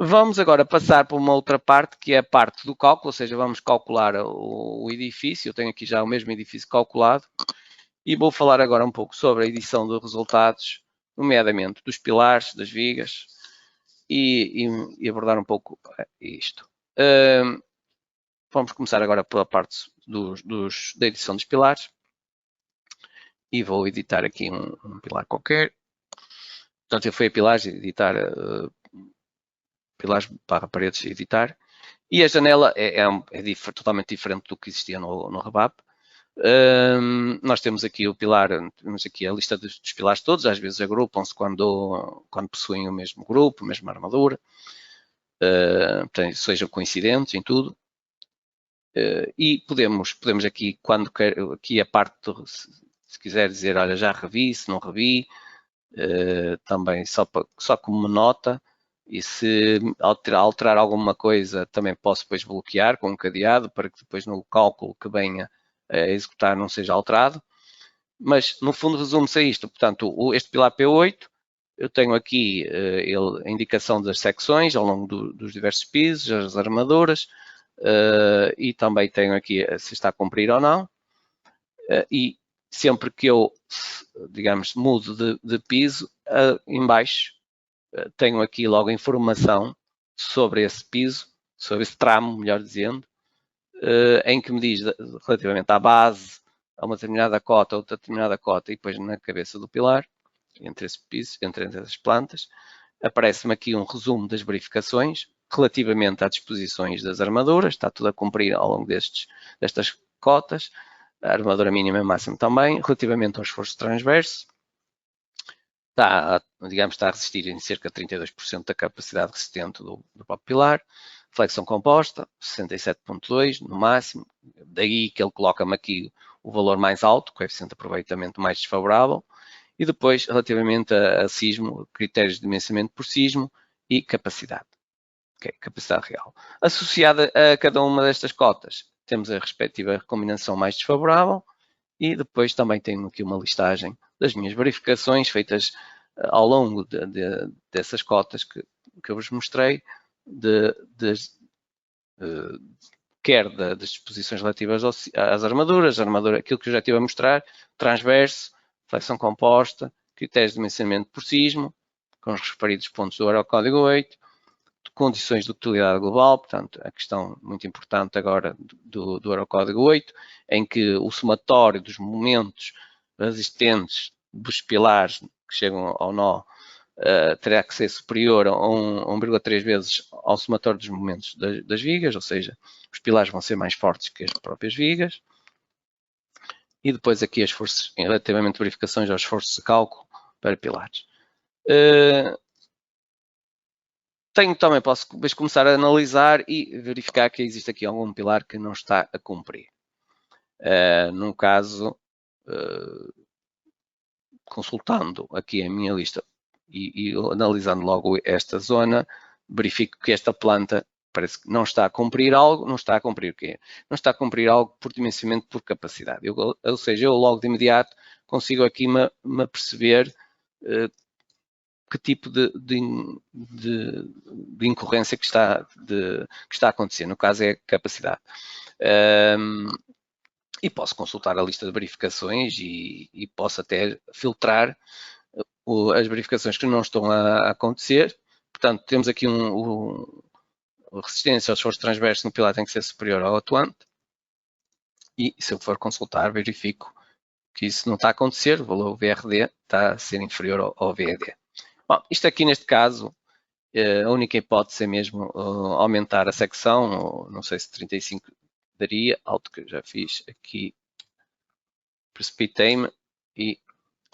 S1: Vamos agora passar para uma outra parte, que é a parte do cálculo, ou seja, vamos calcular o edifício. Eu tenho aqui já o mesmo edifício calculado e vou falar agora um pouco sobre a edição de resultados, nomeadamente dos pilares, das vigas e abordar um pouco isto. Vamos começar agora pela parte da edição dos pilares e vou editar aqui um pilar qualquer. Portanto, eu fui a pilares, editar pilares para paredes e editar. E a janela é totalmente diferente do que existia no Rebap. Nós temos aqui o pilar, temos aqui a lista dos pilares todos, às vezes agrupam-se quando possuem o mesmo grupo, a mesma armadura, sejam coincidentes em tudo. E podemos aqui, quando quer, aqui a parte, se quiser dizer, olha, já revi, se não revi, também só como nota. E se alterar alguma coisa, também posso depois bloquear com um cadeado para que depois no cálculo que venha a executar não seja alterado. Mas no fundo resume-se a isto. Portanto, este pilar P8, eu tenho aqui a indicação das secções ao longo dos diversos pisos, as armaduras, e também tenho aqui se está a cumprir ou não. E sempre que eu, digamos, mudo de piso, em baixo, tenho aqui logo a informação sobre esse piso, sobre esse tramo, melhor dizendo, em que me diz relativamente à base, a uma determinada cota, outra determinada cota, e depois na cabeça do pilar, entre esse piso, entre as plantas, aparece-me aqui um resumo das verificações relativamente às disposições das armaduras, está tudo a cumprir ao longo destas cotas, a armadura mínima e máxima também, relativamente ao esforço transverso, está a resistir em cerca de 32% da capacidade resistente do próprio pilar. Flexão composta, 67,2 no máximo. Daí que ele coloca-me aqui o valor mais alto, coeficiente de aproveitamento mais desfavorável. E depois, relativamente a sismo, critérios de dimensionamento por sismo e capacidade. Okay, capacidade real. Associada a cada uma destas cotas, temos a respectiva combinação mais desfavorável. E depois também tenho aqui uma listagem das minhas verificações feitas ao longo dessas cotas que eu vos mostrei, quer das disposições relativas às armaduras, aquilo que eu já estive a mostrar, transverso, flexão composta, critérios de dimensionamento por sismo, com os referidos pontos do Eurocódigo 8, condições de utilidade global, portanto, a questão muito importante agora do Eurocódigo 8, em que o somatório dos momentos resistentes dos pilares que chegam ao nó terá que ser superior a 1,3 vezes ao somatório dos momentos das vigas, ou seja, os pilares vão ser mais fortes que as próprias vigas. E depois aqui as forças, relativamente verificações aos esforços de cálculo para pilares. Também posso depois começar a analisar e verificar que existe aqui algum pilar que não está a cumprir. No caso, consultando aqui a minha lista e analisando logo esta zona, verifico que esta planta parece que não está a cumprir algo. Não está a cumprir o quê? Não está a cumprir algo por dimensionamento por capacidade. Ou seja, eu logo de imediato consigo aqui me perceber que tipo de incorrência que está a acontecer. No caso é a capacidade. E posso consultar a lista de verificações e posso até filtrar as verificações que não estão a acontecer. Portanto, temos aqui a resistência ao esforço transverso no pilar tem que ser superior ao atuante. E se eu for consultar, verifico que isso não está a acontecer, o valor VRD está a ser inferior ao VED. Bom, isto aqui neste caso, a única hipótese é mesmo aumentar a secção, não sei se 35 daria, algo que eu já fiz aqui, precipitei-me e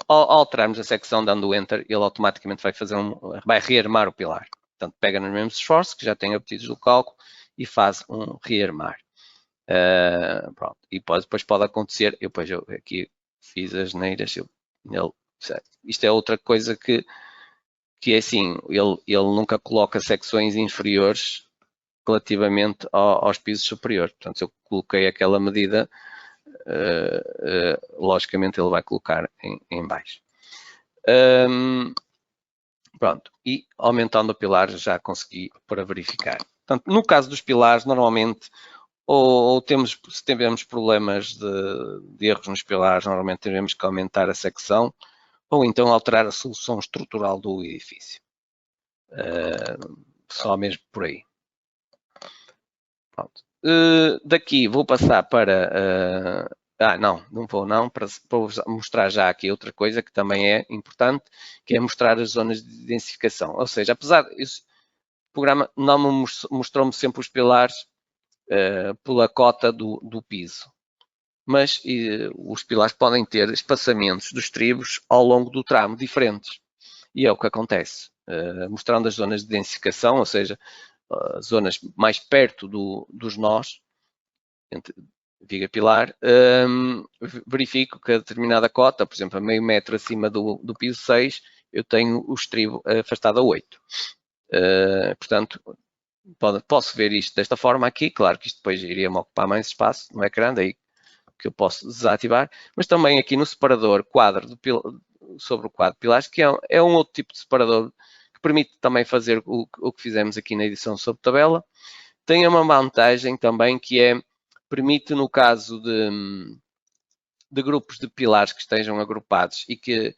S1: ao alterarmos a secção dando Enter, ele automaticamente vai rearmar o pilar. Portanto, pega nos mesmos esforços que já tem obtidos do cálculo e faz um rearmar. Pronto. E depois pode acontecer, eu aqui fiz as neiras, isto é outra coisa que é assim, ele nunca coloca secções inferiores relativamente aos pisos superiores. Portanto, se eu coloquei aquela medida, logicamente ele vai colocar em baixo. Pronto, e aumentando o pilar já consegui para verificar. Portanto, no caso dos pilares, normalmente, ou se tivermos problemas de erros nos pilares, normalmente teremos que aumentar a secção, ou então alterar a solução estrutural do edifício. Só mesmo por aí. Pronto. Daqui vou passar para... não vou não, para mostrar já aqui outra coisa que também é importante, que é mostrar as zonas de densificação. Ou seja, apesar disso, o programa não me mostrou-me sempre os pilares pela cota do piso. Mas os pilares podem ter espaçamentos dos tribos ao longo do tramo diferentes. E é o que acontece. Mostrando as zonas de densificação, ou seja, zonas mais perto dos nós, entre viga pilar, verifico que a determinada cota, por exemplo, a meio metro acima do piso 6, eu tenho o estribo afastado a 8. Portanto, posso ver isto desta forma aqui, claro que isto depois iria-me ocupar mais espaço no ecrã, daí que eu posso desativar, mas também aqui no separador quadro sobre o quadro de pilares, que é um outro tipo de separador que permite também fazer o que fizemos aqui na edição sobre tabela. Tem uma vantagem também que permite no caso de grupos de pilares que estejam agrupados e que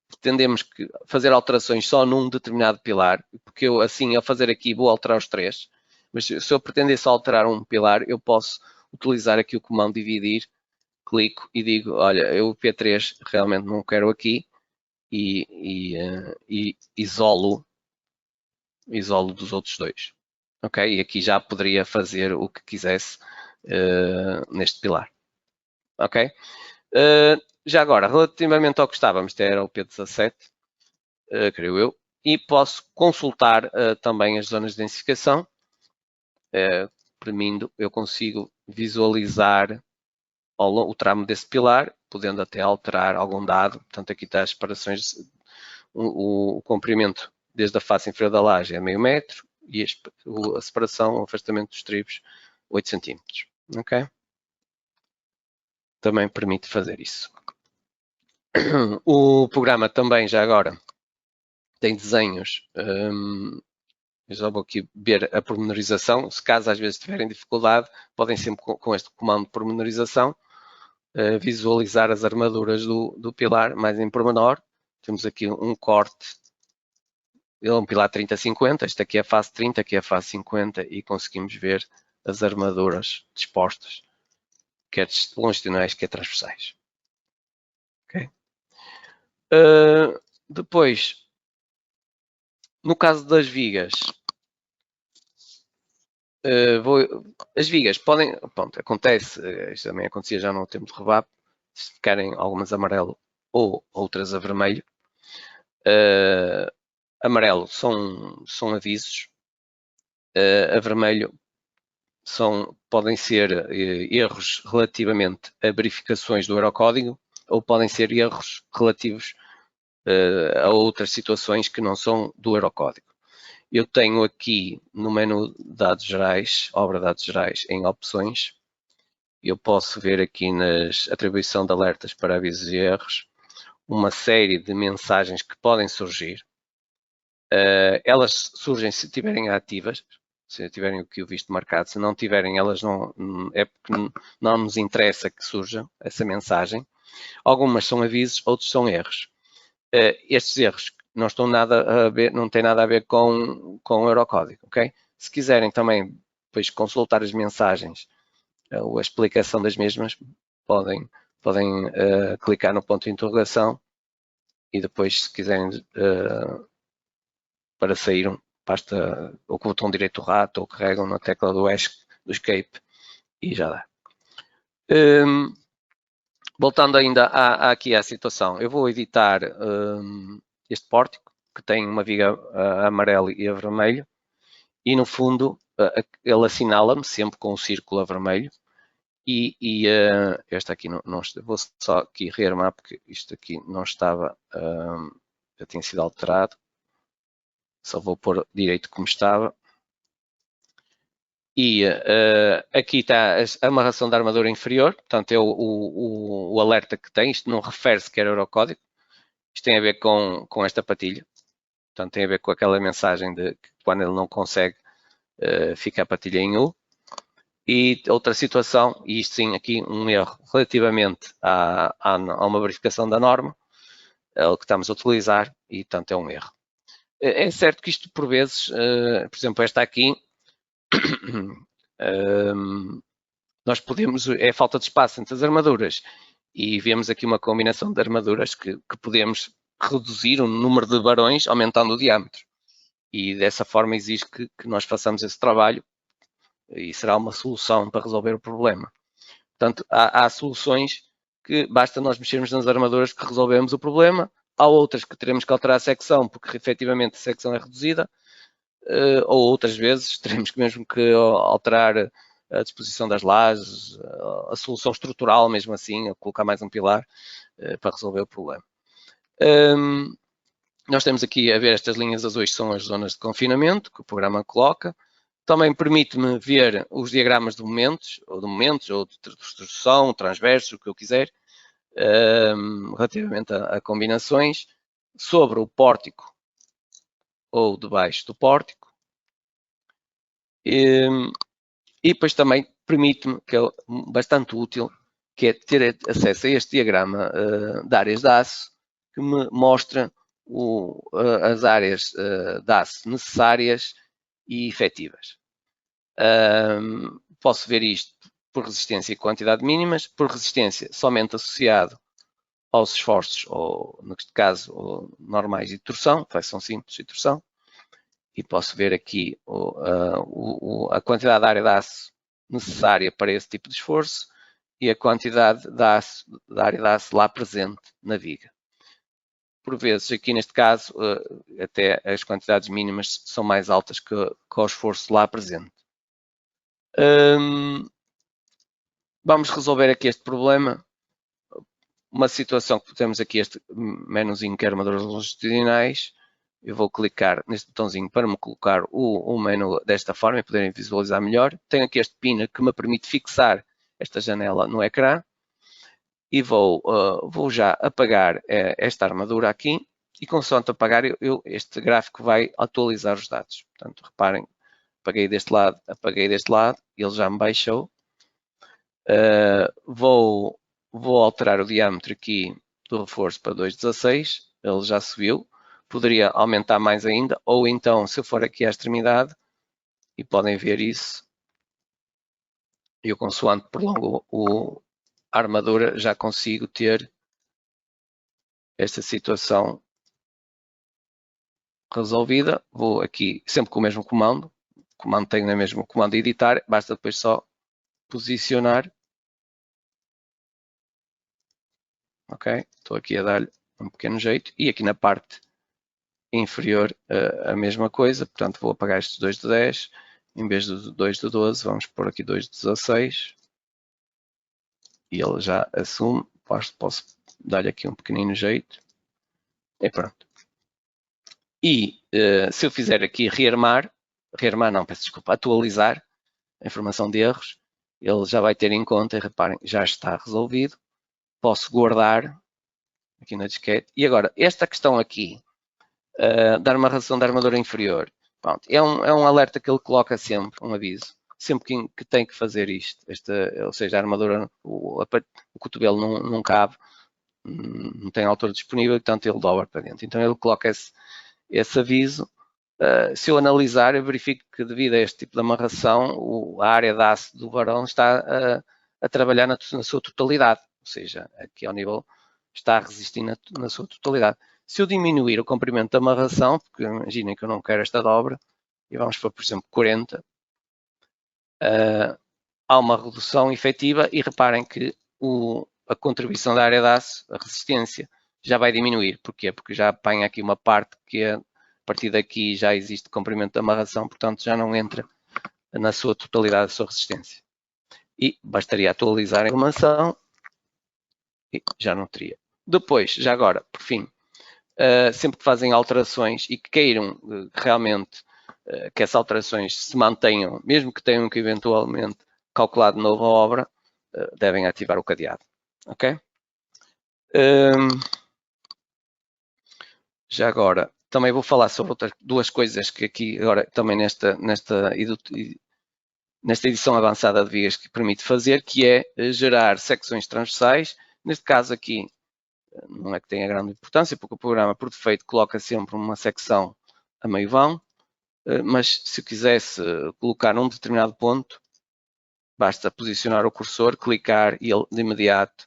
S1: pretendemos fazer alterações só num determinado pilar, porque eu assim ao fazer aqui vou alterar os 3, mas se eu pretender só alterar um pilar, eu posso utilizar aqui o comando dividir, clico e digo, olha, eu o P3 realmente não quero aqui e isolo dos outros dois. Ok? E aqui já poderia fazer o que quisesse neste pilar. Ok? Já agora, relativamente ao que estávamos, este era o P17, creio eu, e posso consultar também as zonas de densificação. Permitindo, eu consigo visualizar o tramo desse pilar, podendo até alterar algum dado. Portanto, aqui está as separações, o comprimento desde a face inferior da laje é meio metro e a separação, o afastamento dos tribos, 8 centímetros. Ok? Também permite fazer isso. O programa também, já agora, tem desenhos. Eu já vou aqui ver a pormenorização. Se caso às vezes tiverem dificuldade, podem sempre com este comando de pormenorização visualizar as armaduras do pilar mais em pormenor. Temos aqui um corte. Ele é um pilar 30-50. Este aqui é a face 30, aqui é a face 50 e conseguimos ver as armaduras dispostas, quer longitudinais, quer transversais. Okay? Depois, no caso das vigas, as vigas podem, pronto, acontece, isto também acontecia já no tempo de REVAP, se ficarem algumas amarelo ou outras a vermelho. Amarelo são avisos, a vermelho podem ser erros relativamente a verificações do Eurocódigo ou podem ser erros relativos a outras situações que não são do Eurocódigo. Eu tenho aqui no menu dados gerais, obra dados gerais, em opções, eu posso ver aqui nas atribuição de alertas para avisos e erros, uma série de mensagens que podem surgir. Elas surgem se estiverem ativas, se tiverem o visto marcado. Se não tiverem, elas não, é porque não nos interessa que surja essa mensagem. Algumas são avisos, outros são erros. Estes erros não têm nada a ver com o Eurocódigo, ok? Se quiserem também depois consultar as mensagens ou a explicação das mesmas, podem clicar no ponto de interrogação e depois, se quiserem para sair, basta ou com o botão direito do rato ou carregam na tecla do escape e já dá. Voltando ainda aqui à situação, eu vou editar este pórtico que tem uma viga amarela e a vermelho e no fundo ele assinala-me sempre com um círculo a vermelho e este aqui não vou só aqui rearmar porque isto aqui não estava, já tinha sido alterado. Só vou pôr direito como estava. E aqui está a amarração da armadura inferior, portanto é o alerta que tem, isto não refere sequer ao Eurocódigo, isto tem a ver com esta patilha, Portanto, tem a ver com aquela mensagem de que quando ele não consegue fica a patilha em U. E outra situação, e isto sim aqui um erro relativamente a uma verificação da norma, é o que estamos a utilizar, e portanto é um erro. É certo que isto por vezes, por exemplo, esta aqui, nós podemos, é falta de espaço entre as armaduras, e vemos aqui uma combinação de armaduras que podemos reduzir o número de varões aumentando o diâmetro. E dessa forma exige que nós façamos esse trabalho e será uma solução para resolver o problema. Portanto, há soluções que basta nós mexermos nas armaduras que resolvemos o problema. Há outras que teremos que alterar a secção porque efetivamente a secção é reduzida, ou outras vezes teremos que mesmo que alterar a disposição das lajes, a solução estrutural mesmo assim, a colocar mais um pilar para resolver o problema. Nós temos aqui a ver estas linhas azuis, que são as zonas de confinamento que o programa coloca. Também permite-me ver os diagramas de momentos, ou de extrução, transversos, o que eu quiser, relativamente a combinações, sobre o pórtico ou debaixo do pórtico. E depois também permite-me, que é bastante útil, que é ter acesso a este diagrama de áreas de aço, que me mostra as áreas de aço necessárias e efetivas. Posso ver isto por resistência e quantidade mínimas, por resistência somente associado aos esforços, ou neste caso, normais de torção, flexão simples de torção, e posso ver aqui a quantidade de área de aço necessária para esse tipo de esforço e a quantidade de área de aço lá presente na viga. Por vezes, aqui neste caso, até as quantidades mínimas são mais altas que o esforço lá presente. Vamos resolver aqui este problema. Uma situação que temos aqui, este menuzinho que é armaduras longitudinais. Eu vou clicar neste botãozinho para me colocar o menu desta forma e poderem visualizar melhor. Tenho aqui este pin que me permite fixar esta janela no ecrã. E vou já apagar esta armadura aqui. E consoante apagar, este gráfico vai atualizar os dados. Portanto, reparem, apaguei deste lado, ele já me baixou. Vou alterar o diâmetro aqui do reforço para 2,16, ele já subiu. Poderia aumentar mais ainda, ou então, se eu for aqui à extremidade, e podem ver isso, eu consoante prolongo a armadura, já consigo ter esta situação resolvida. Vou aqui sempre com o mesmo comando, tenho no mesmo comando de editar, basta depois só posicionar. Ok, estou aqui a dar-lhe um pequeno jeito, e aqui na parte inferior a mesma coisa, portanto vou apagar estes 2 de 10, em vez de 2 de 12, vamos pôr aqui 2 de 16, e ele já assume, posso dar-lhe aqui um pequenino jeito, e pronto. E se eu fizer aqui atualizar a informação de erros, ele já vai ter em conta, e reparem, já está resolvido. Posso guardar aqui na disquete. E agora, esta questão aqui, da amarração da armadura inferior, pronto, é um alerta que ele coloca sempre, um aviso, sempre que tem que fazer isto. Ou seja, a armadura, o cotovelo não cabe, não tem altura disponível, portanto ele dobra para dentro. Então ele coloca esse aviso. Se eu analisar, eu verifico que devido a este tipo de amarração, a área de aço do varão está a trabalhar na sua totalidade, ou seja, aqui ao nível está a resistir na sua totalidade. Se eu diminuir o comprimento da amarração, porque imaginem que eu não quero esta dobra, e vamos para, por exemplo, 40, há uma redução efetiva, e reparem que a contribuição da área de aço, a resistência, já vai diminuir. Porquê? Porque já apanha aqui uma parte que a partir daqui já existe comprimento de amarração, portanto já não entra na sua totalidade a sua resistência. E bastaria atualizar a informação e já não teria. Depois, já agora, por fim, sempre que fazem alterações e que queiram realmente que essas alterações se mantenham, mesmo que tenham que eventualmente calcular de novo a obra, devem ativar o cadeado. Ok? Já agora, Também vou falar sobre outras duas coisas que aqui agora também nesta edição avançada de vigas que permite fazer, que é gerar secções transversais. Neste caso aqui não é que tenha grande importância, porque o programa por defeito coloca sempre uma secção a meio vão, mas se eu quisesse colocar num determinado ponto, basta posicionar o cursor, clicar e ele de imediato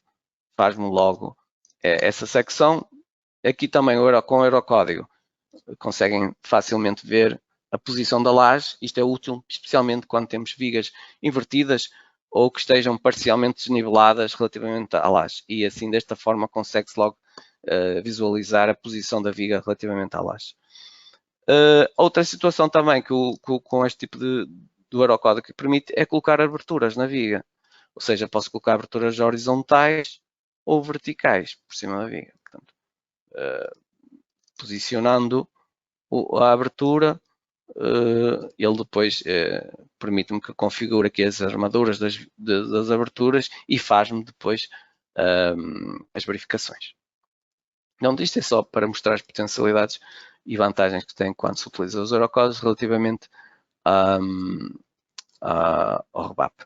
S1: faz-me logo essa secção. Aqui também com o Eurocódigo conseguem facilmente ver a posição da laje. Isto é útil especialmente quando temos vigas invertidas ou que estejam parcialmente desniveladas relativamente à laje. E assim, desta forma, consegue-se logo visualizar a posição da viga relativamente à laje. Outra situação também que com este tipo do Eurocódigo que permite é colocar aberturas na viga. Ou seja, posso colocar aberturas horizontais ou verticais por cima da viga. Portanto, posicionando a abertura, ele depois permite-me que configure aqui as armaduras das aberturas e faz-me depois as verificações. Não, isto é só para mostrar as potencialidades e vantagens que tem quando se utiliza os Eurocódigos relativamente ao RBAP.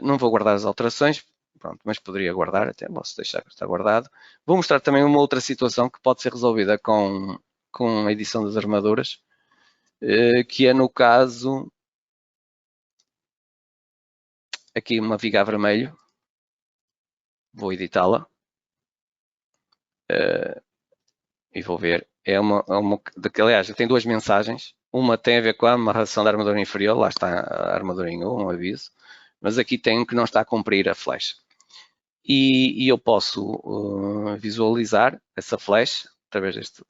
S1: Não vou guardar as alterações, pronto, mas poderia guardar, até posso deixar que está guardado. Vou mostrar também uma outra situação que pode ser resolvida com a edição das armaduras, que é no caso, aqui uma viga a vermelho, vou editá-la, e vou ver, aliás, tem duas mensagens, uma tem a ver com a amarração da armadura inferior, lá está a armadura em um aviso, mas aqui tem que não está a cumprir a flecha. E eu posso visualizar essa flecha, através deste,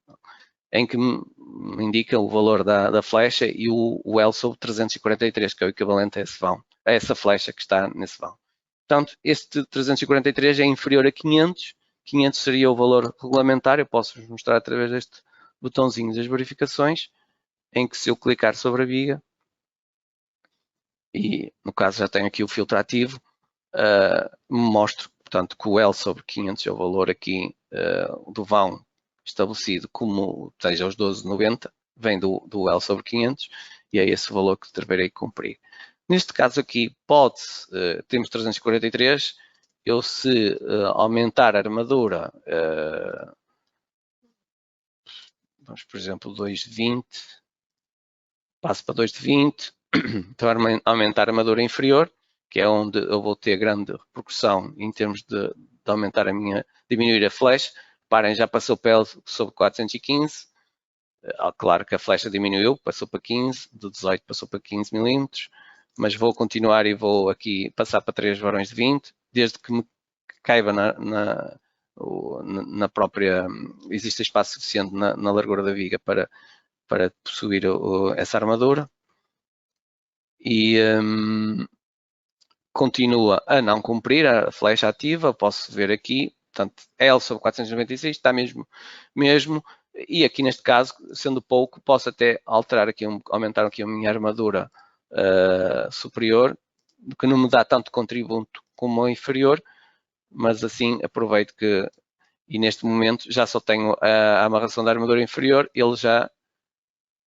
S1: em que me indica o valor da flecha e o L sobre 343, que é o equivalente a esse vão, a essa flecha que está nesse vão. Portanto, este 343 é inferior a 500, 500 seria o valor regulamentar. Eu posso vos mostrar através deste botãozinho das verificações, em que se eu clicar sobre a viga, e no caso já tenho aqui o filtro ativo, mostro, portanto, que o L sobre 500 é o valor aqui do vão estabelecido como, seja, os 12,90, vem do L sobre 500, e é esse o valor que deverei cumprir. Neste caso aqui, temos 343, eu se aumentar a armadura, vamos, por exemplo, 2,20, passo para 2,20, então aumentar a armadura inferior, que é onde eu vou ter grande repercussão em termos de aumentar diminuir a flecha. Reparem, já passou pela sobre 415, claro que a flecha diminuiu, passou para 15, de 18 passou para 15 milímetros, mas vou continuar e vou aqui passar para 3 varões de 20, desde que me caiba na própria, existe espaço suficiente na largura da viga para possuir essa armadura. E continua a não cumprir a flecha ativa, posso ver aqui, portanto, L sobre 496 está mesmo, e aqui neste caso, sendo pouco, posso até alterar aqui, aumentar aqui a minha armadura superior, que não me dá tanto contributo como a inferior, mas assim aproveito que, e neste momento já só tenho a amarração da armadura inferior, ele já,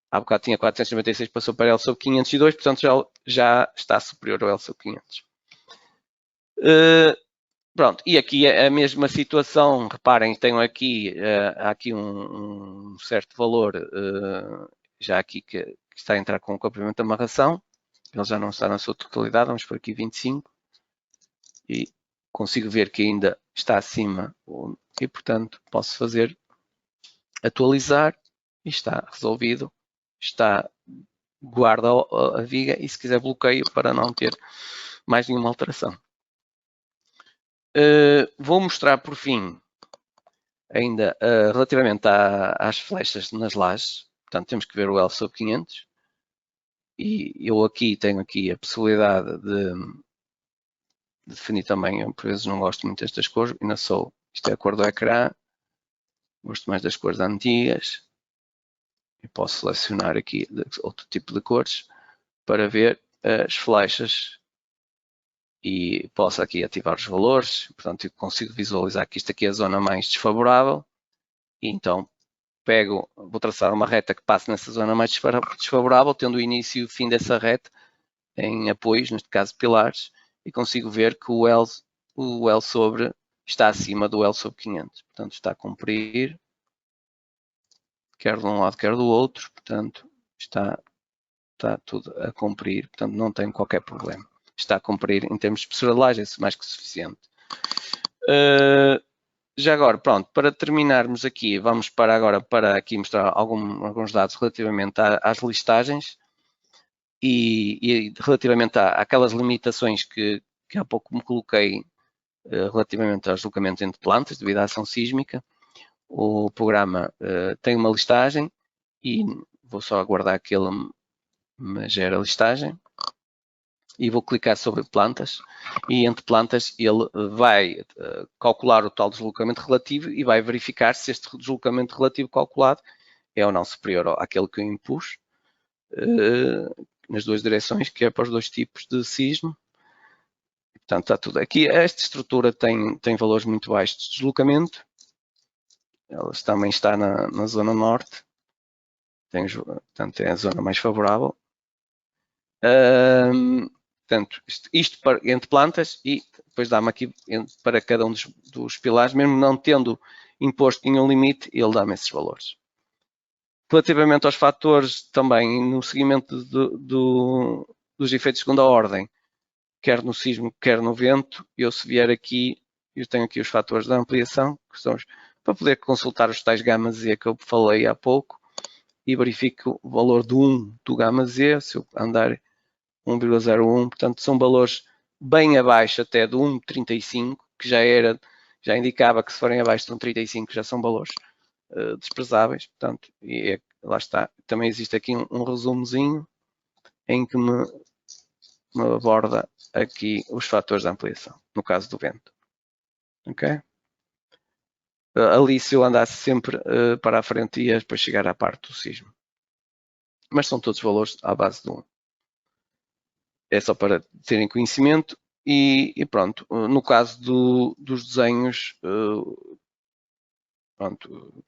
S1: há bocado tinha 496, passou para L sobre 502, portanto já está superior ao L sobre 500. Pronto, e aqui é a mesma situação, reparem, tenho aqui, há aqui um certo valor, já aqui que está a entrar com o comprimento de amarração, ele já não está na sua totalidade, vamos por aqui 25, e consigo ver que ainda está acima, e portanto posso fazer atualizar, e está resolvido, guarda a viga, e se quiser bloqueio para não ter mais nenhuma alteração. Vou mostrar por fim ainda relativamente às flechas nas lajes. Portanto, temos que ver o L sobre 500. E eu aqui tenho aqui a possibilidade de definir também. Eu por vezes não gosto muito destas cores. Ainda isto é a cor do ecrã. Gosto mais das cores antigas. Eu posso selecionar aqui outro tipo de cores para ver as flechas. E posso aqui ativar os valores, portanto eu consigo visualizar que isto aqui é a zona mais desfavorável, e então vou traçar uma reta que passe nessa zona mais desfavorável, tendo o início e o fim dessa reta em apoios, neste caso pilares, e consigo ver que o L sobre está acima do L sobre 500. Portanto, está a cumprir, quer de um lado, quer do outro. Portanto, está tudo a cumprir. Portanto, não tem qualquer problema. Está a cumprir em termos de percentuagem, é mais que suficiente. Já agora, pronto, para terminarmos aqui, vamos agora para aqui mostrar alguns dados relativamente às listagens e relativamente àquelas limitações que há pouco me coloquei relativamente aos deslocamentos entre plantas devido à ação sísmica. O programa tem uma listagem e vou só aguardar que ele me gere a listagem e vou clicar sobre plantas e entre plantas ele vai calcular o tal deslocamento relativo e vai verificar se este deslocamento relativo calculado é ou não superior àquele que eu impus nas duas direções, que é para os dois tipos de sismo. Portanto, está tudo aqui. Esta estrutura tem valores muito baixos de deslocamento. Ela também está na zona norte. Portanto, é a zona mais favorável. Portanto, isto entre plantas e depois dá-me aqui para cada um dos pilares, mesmo não tendo imposto nenhum limite, ele dá-me esses valores. Relativamente aos fatores também no seguimento dos efeitos de segunda ordem, quer no sismo, quer no vento, se vier aqui, eu tenho aqui os fatores da ampliação, que são para poder consultar os tais gama Z que eu falei há pouco, e verifico o valor do 1 do gama Z, se eu andar 1,01, portanto são valores bem abaixo até do 1,35, que já indicava que se forem abaixo de 1,35 já são valores desprezáveis, portanto, lá está. Também existe aqui um resumozinho em que me aborda aqui os fatores de ampliação, no caso do vento. Ok? Ali se eu andasse sempre para a frente ia depois chegar à parte do sismo. Mas são todos valores à base de 1. É só para terem conhecimento e pronto. No caso dos desenhos, pronto,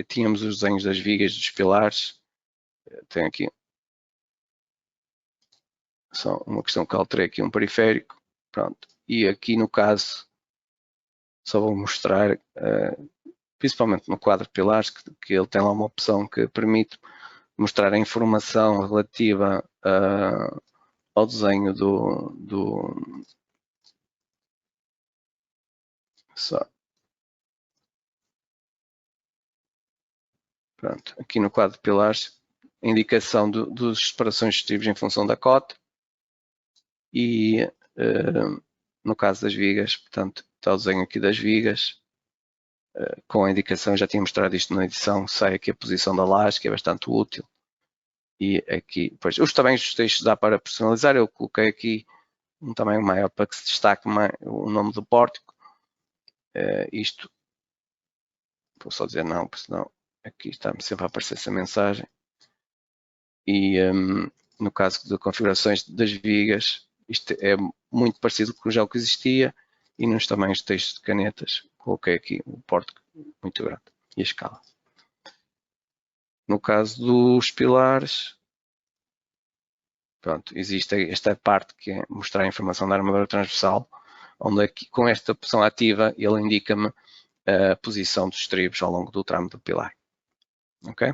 S1: tínhamos os desenhos das vigas, dos pilares. Tem aqui só uma questão que alterei aqui um periférico. Pronto. E aqui no caso só vou mostrar, principalmente no quadro de pilares, que ele tem lá uma opção que permite mostrar a informação relativa ao desenho só. Pronto, aqui no quadro de pilares, a indicação dos separações distribuídas em função da cota e no caso das vigas, portanto, está o desenho aqui das vigas com a indicação, já tinha mostrado isto na edição, sai aqui a posição da laje, que é bastante útil. E aqui, pois, os tamanhos dos textos dá para personalizar, eu coloquei aqui um tamanho maior para que se destaque o nome do pórtico. Isto, vou só dizer não, porque senão aqui está-me sempre a aparecer essa mensagem. E no caso de configurações das vigas, isto é muito parecido com já o que existia, e nos tamanhos de texto de canetas, coloquei aqui um pórtico muito grande e a escala. No caso dos pilares, pronto, existe esta parte que é mostrar a informação da armadura transversal, onde aqui, com esta opção ativa ele indica-me a posição dos estribos ao longo do tramo do pilar. Ok?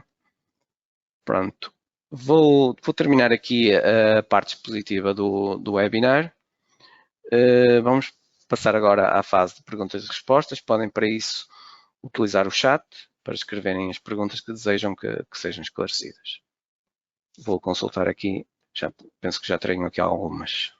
S1: Pronto. Vou terminar aqui a parte expositiva do webinar. Vamos passar agora à fase de perguntas e respostas. Podem, para isso, utilizar o chat para escreverem as perguntas que desejam que sejam esclarecidas. Vou consultar aqui, penso que já tenho aqui algumas.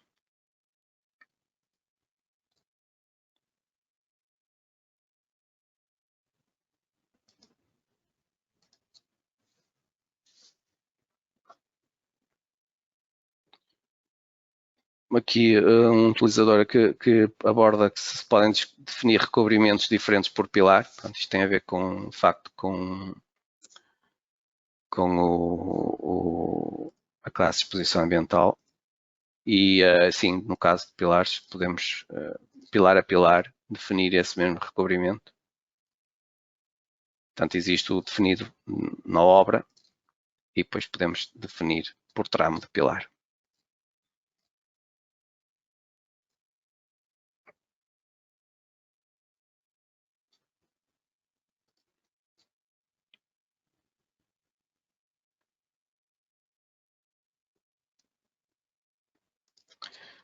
S1: Aqui um utilizador que aborda que se podem definir recobrimentos diferentes por pilar. Portanto, isto tem a ver com o facto com a classe de exposição ambiental e assim, no caso de pilares, podemos pilar a pilar definir esse mesmo recobrimento. Portanto, existe o definido na obra e depois podemos definir por tramo de pilar.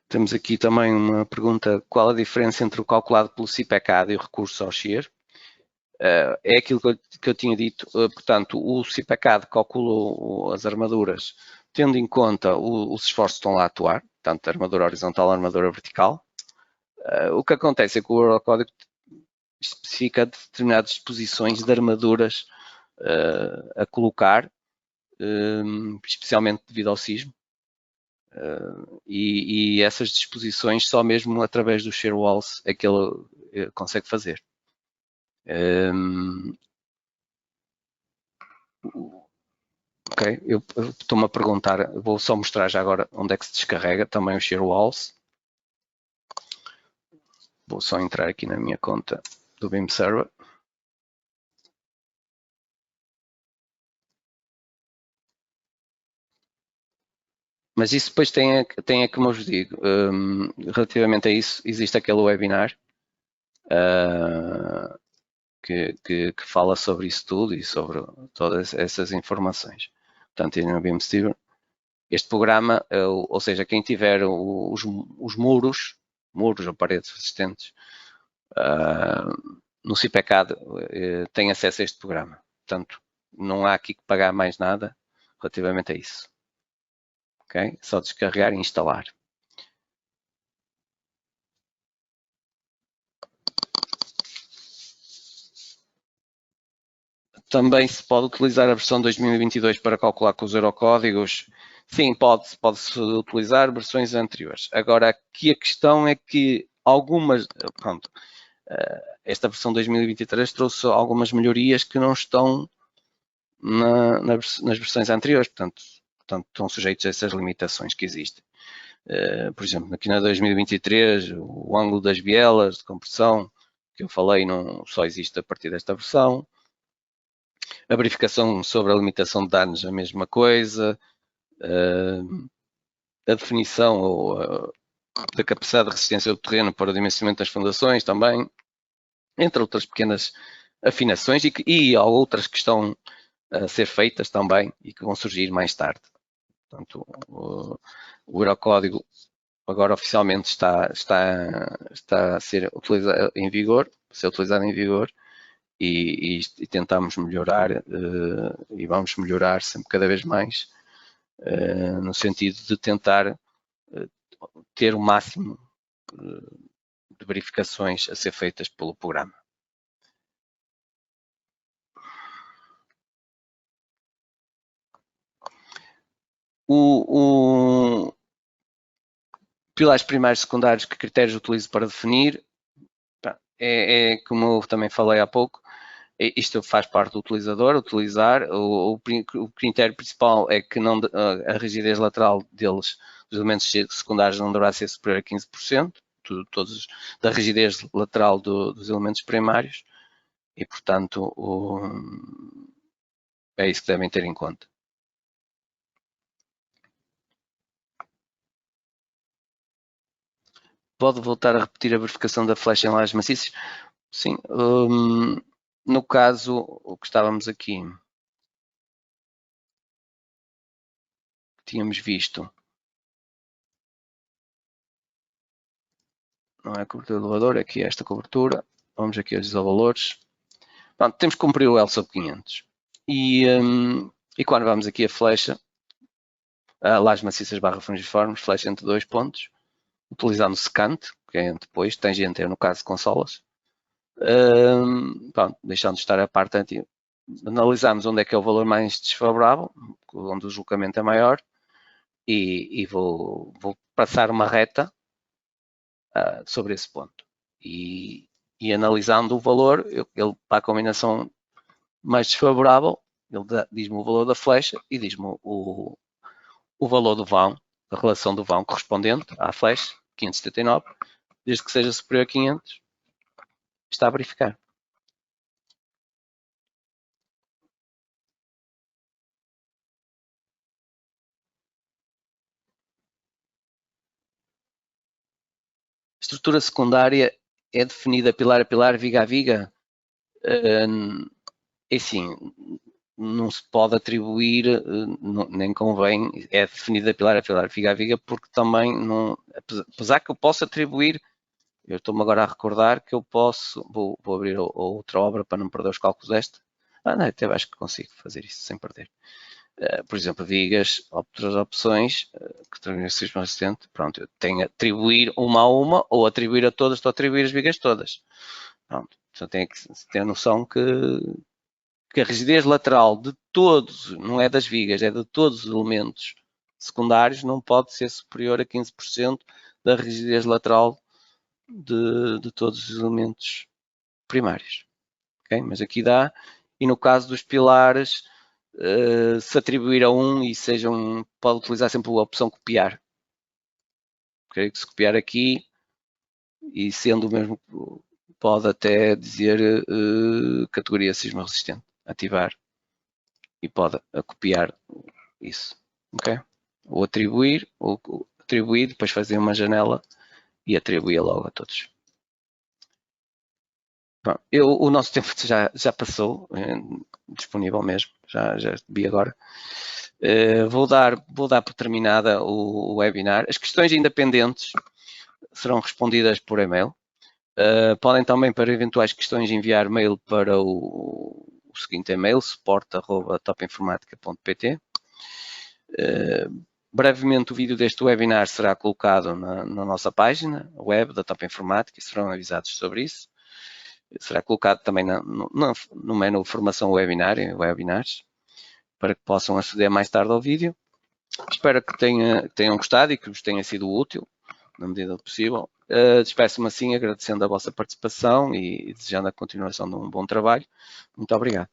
S1: Temos aqui também uma pergunta: qual a diferença entre o calculado pelo CIPECAD e o recurso ao SHIR? É aquilo que eu tinha dito, portanto, o CIPECAD calcula as armaduras tendo em conta os esforços que estão lá a atuar, tanto a armadura horizontal, a armadura vertical. O que acontece é que o Eurocódigo especifica determinadas disposições de armaduras a colocar, especialmente devido ao sismo, e essas disposições só mesmo através do shear walls é que ele consegue fazer. Ok, eu estou-me a perguntar, vou só mostrar já agora onde é que se descarrega também o shear walls. Vou só entrar aqui na minha conta do BIM Server. Mas isso depois tem como eu vos digo, relativamente a isso, existe aquele webinar que fala sobre isso tudo e sobre todas essas informações. Portanto, no BIM Server, este programa, ou seja, quem tiver os muros ou paredes resistentes no CIPECAD tem acesso a este programa. Portanto, não há aqui que pagar mais nada relativamente a isso. Ok? Só descarregar e instalar. Também se pode utilizar a versão 2022 para calcular com os eurocódigos. Sim, pode-se utilizar versões anteriores. Agora, aqui a questão é que algumas, pronto, esta versão 2023 trouxe algumas melhorias que não estão nas versões anteriores, portanto, estão sujeitos a essas limitações que existem. Por exemplo, aqui na 2023, o ângulo das bielas de compressão que eu falei não só existe a partir desta versão. A verificação sobre a limitação de danos, a mesma coisa. A definição da capacidade de resistência do terreno para o dimensionamento das fundações também, entre outras pequenas afinações e outras que estão a ser feitas também e que vão surgir mais tarde. Portanto, o Eurocódigo agora oficialmente está a ser utilizado em vigor, e tentamos melhorar e vamos melhorar sempre cada vez mais no sentido de tentar ter o máximo de verificações a ser feitas pelo programa. Pilares primários e secundários, que critérios utilizo para definir? Como eu também falei há pouco, isto faz parte do utilizador, utilizar. O critério principal é que não, a rigidez lateral deles, dos elementos secundários, não deverá ser superior a 15%, todos da rigidez lateral dos elementos primários, e portanto é isso que devem ter em conta. Pode voltar a repetir a verificação da flecha em lajes maciças? Sim. No caso, o que estávamos aqui, tínhamos visto, não é a cobertura do elevador, é aqui esta cobertura. Vamos aqui aos valores. Pronto, temos que cumprir o L sobre 500. E quando vamos aqui a flecha, lajes maciças barra fungiformes, flecha entre dois pontos, utilizando secante, que é depois, tangente no caso de consolas. Pronto, deixando de estar a parte antiga. Analisamos onde é que é o valor mais desfavorável, onde o deslocamento é maior, e vou passar uma reta sobre esse ponto. E analisando o valor, ele para a combinação mais desfavorável, ele diz-me o valor da flecha e diz-me o valor do vão, a relação do vão correspondente à flecha, 579, desde que seja superior a 500, está a verificar. estrutura secundária é definida pilar a pilar, viga a viga? É assim, não se pode atribuir, nem convém, é definida pilar a pilar, viga a viga, porque também não, apesar que eu posso atribuir, eu estou-me agora a recordar que eu posso, vou abrir outra obra para não perder os cálculos desta. Não, até acho que consigo fazer isso sem perder. Por exemplo, vigas, outras opções, que terminam o sistema resistente, pronto, eu tenho atribuir uma a uma, ou atribuir a todas, estou a atribuir as vigas todas. Pronto, então tem que ter a noção que a rigidez lateral de todos, não é das vigas, é de todos os elementos secundários, não pode ser superior a 15% da rigidez lateral de todos os elementos primários. Okay? Mas aqui dá, e no caso dos pilares, se atribuir a um e pode utilizar sempre a opção copiar. Okay? Se copiar aqui, e sendo o mesmo, pode até dizer categoria sismo resistente, ativar, e pode copiar isso. Okay? Ou atribuir, depois fazer uma janela e atribuir logo a todos. Bom, o nosso tempo já passou, disponível mesmo, já vi agora. Vou dar por terminada o webinar. As questões independentes serão respondidas por e-mail. Podem também, para eventuais questões, enviar mail para o seguinte e-mail, suporte@topinformatica.pt. Brevemente o vídeo deste webinar será colocado na nossa página web da Top Informática e serão avisados sobre isso. Será colocado também no menu formação webinars, para que possam aceder mais tarde ao vídeo. Espero que tenham gostado e que vos tenha sido útil, na medida do possível. Despeço-me assim, agradecendo a vossa participação e desejando a continuação de um bom trabalho. Muito obrigado.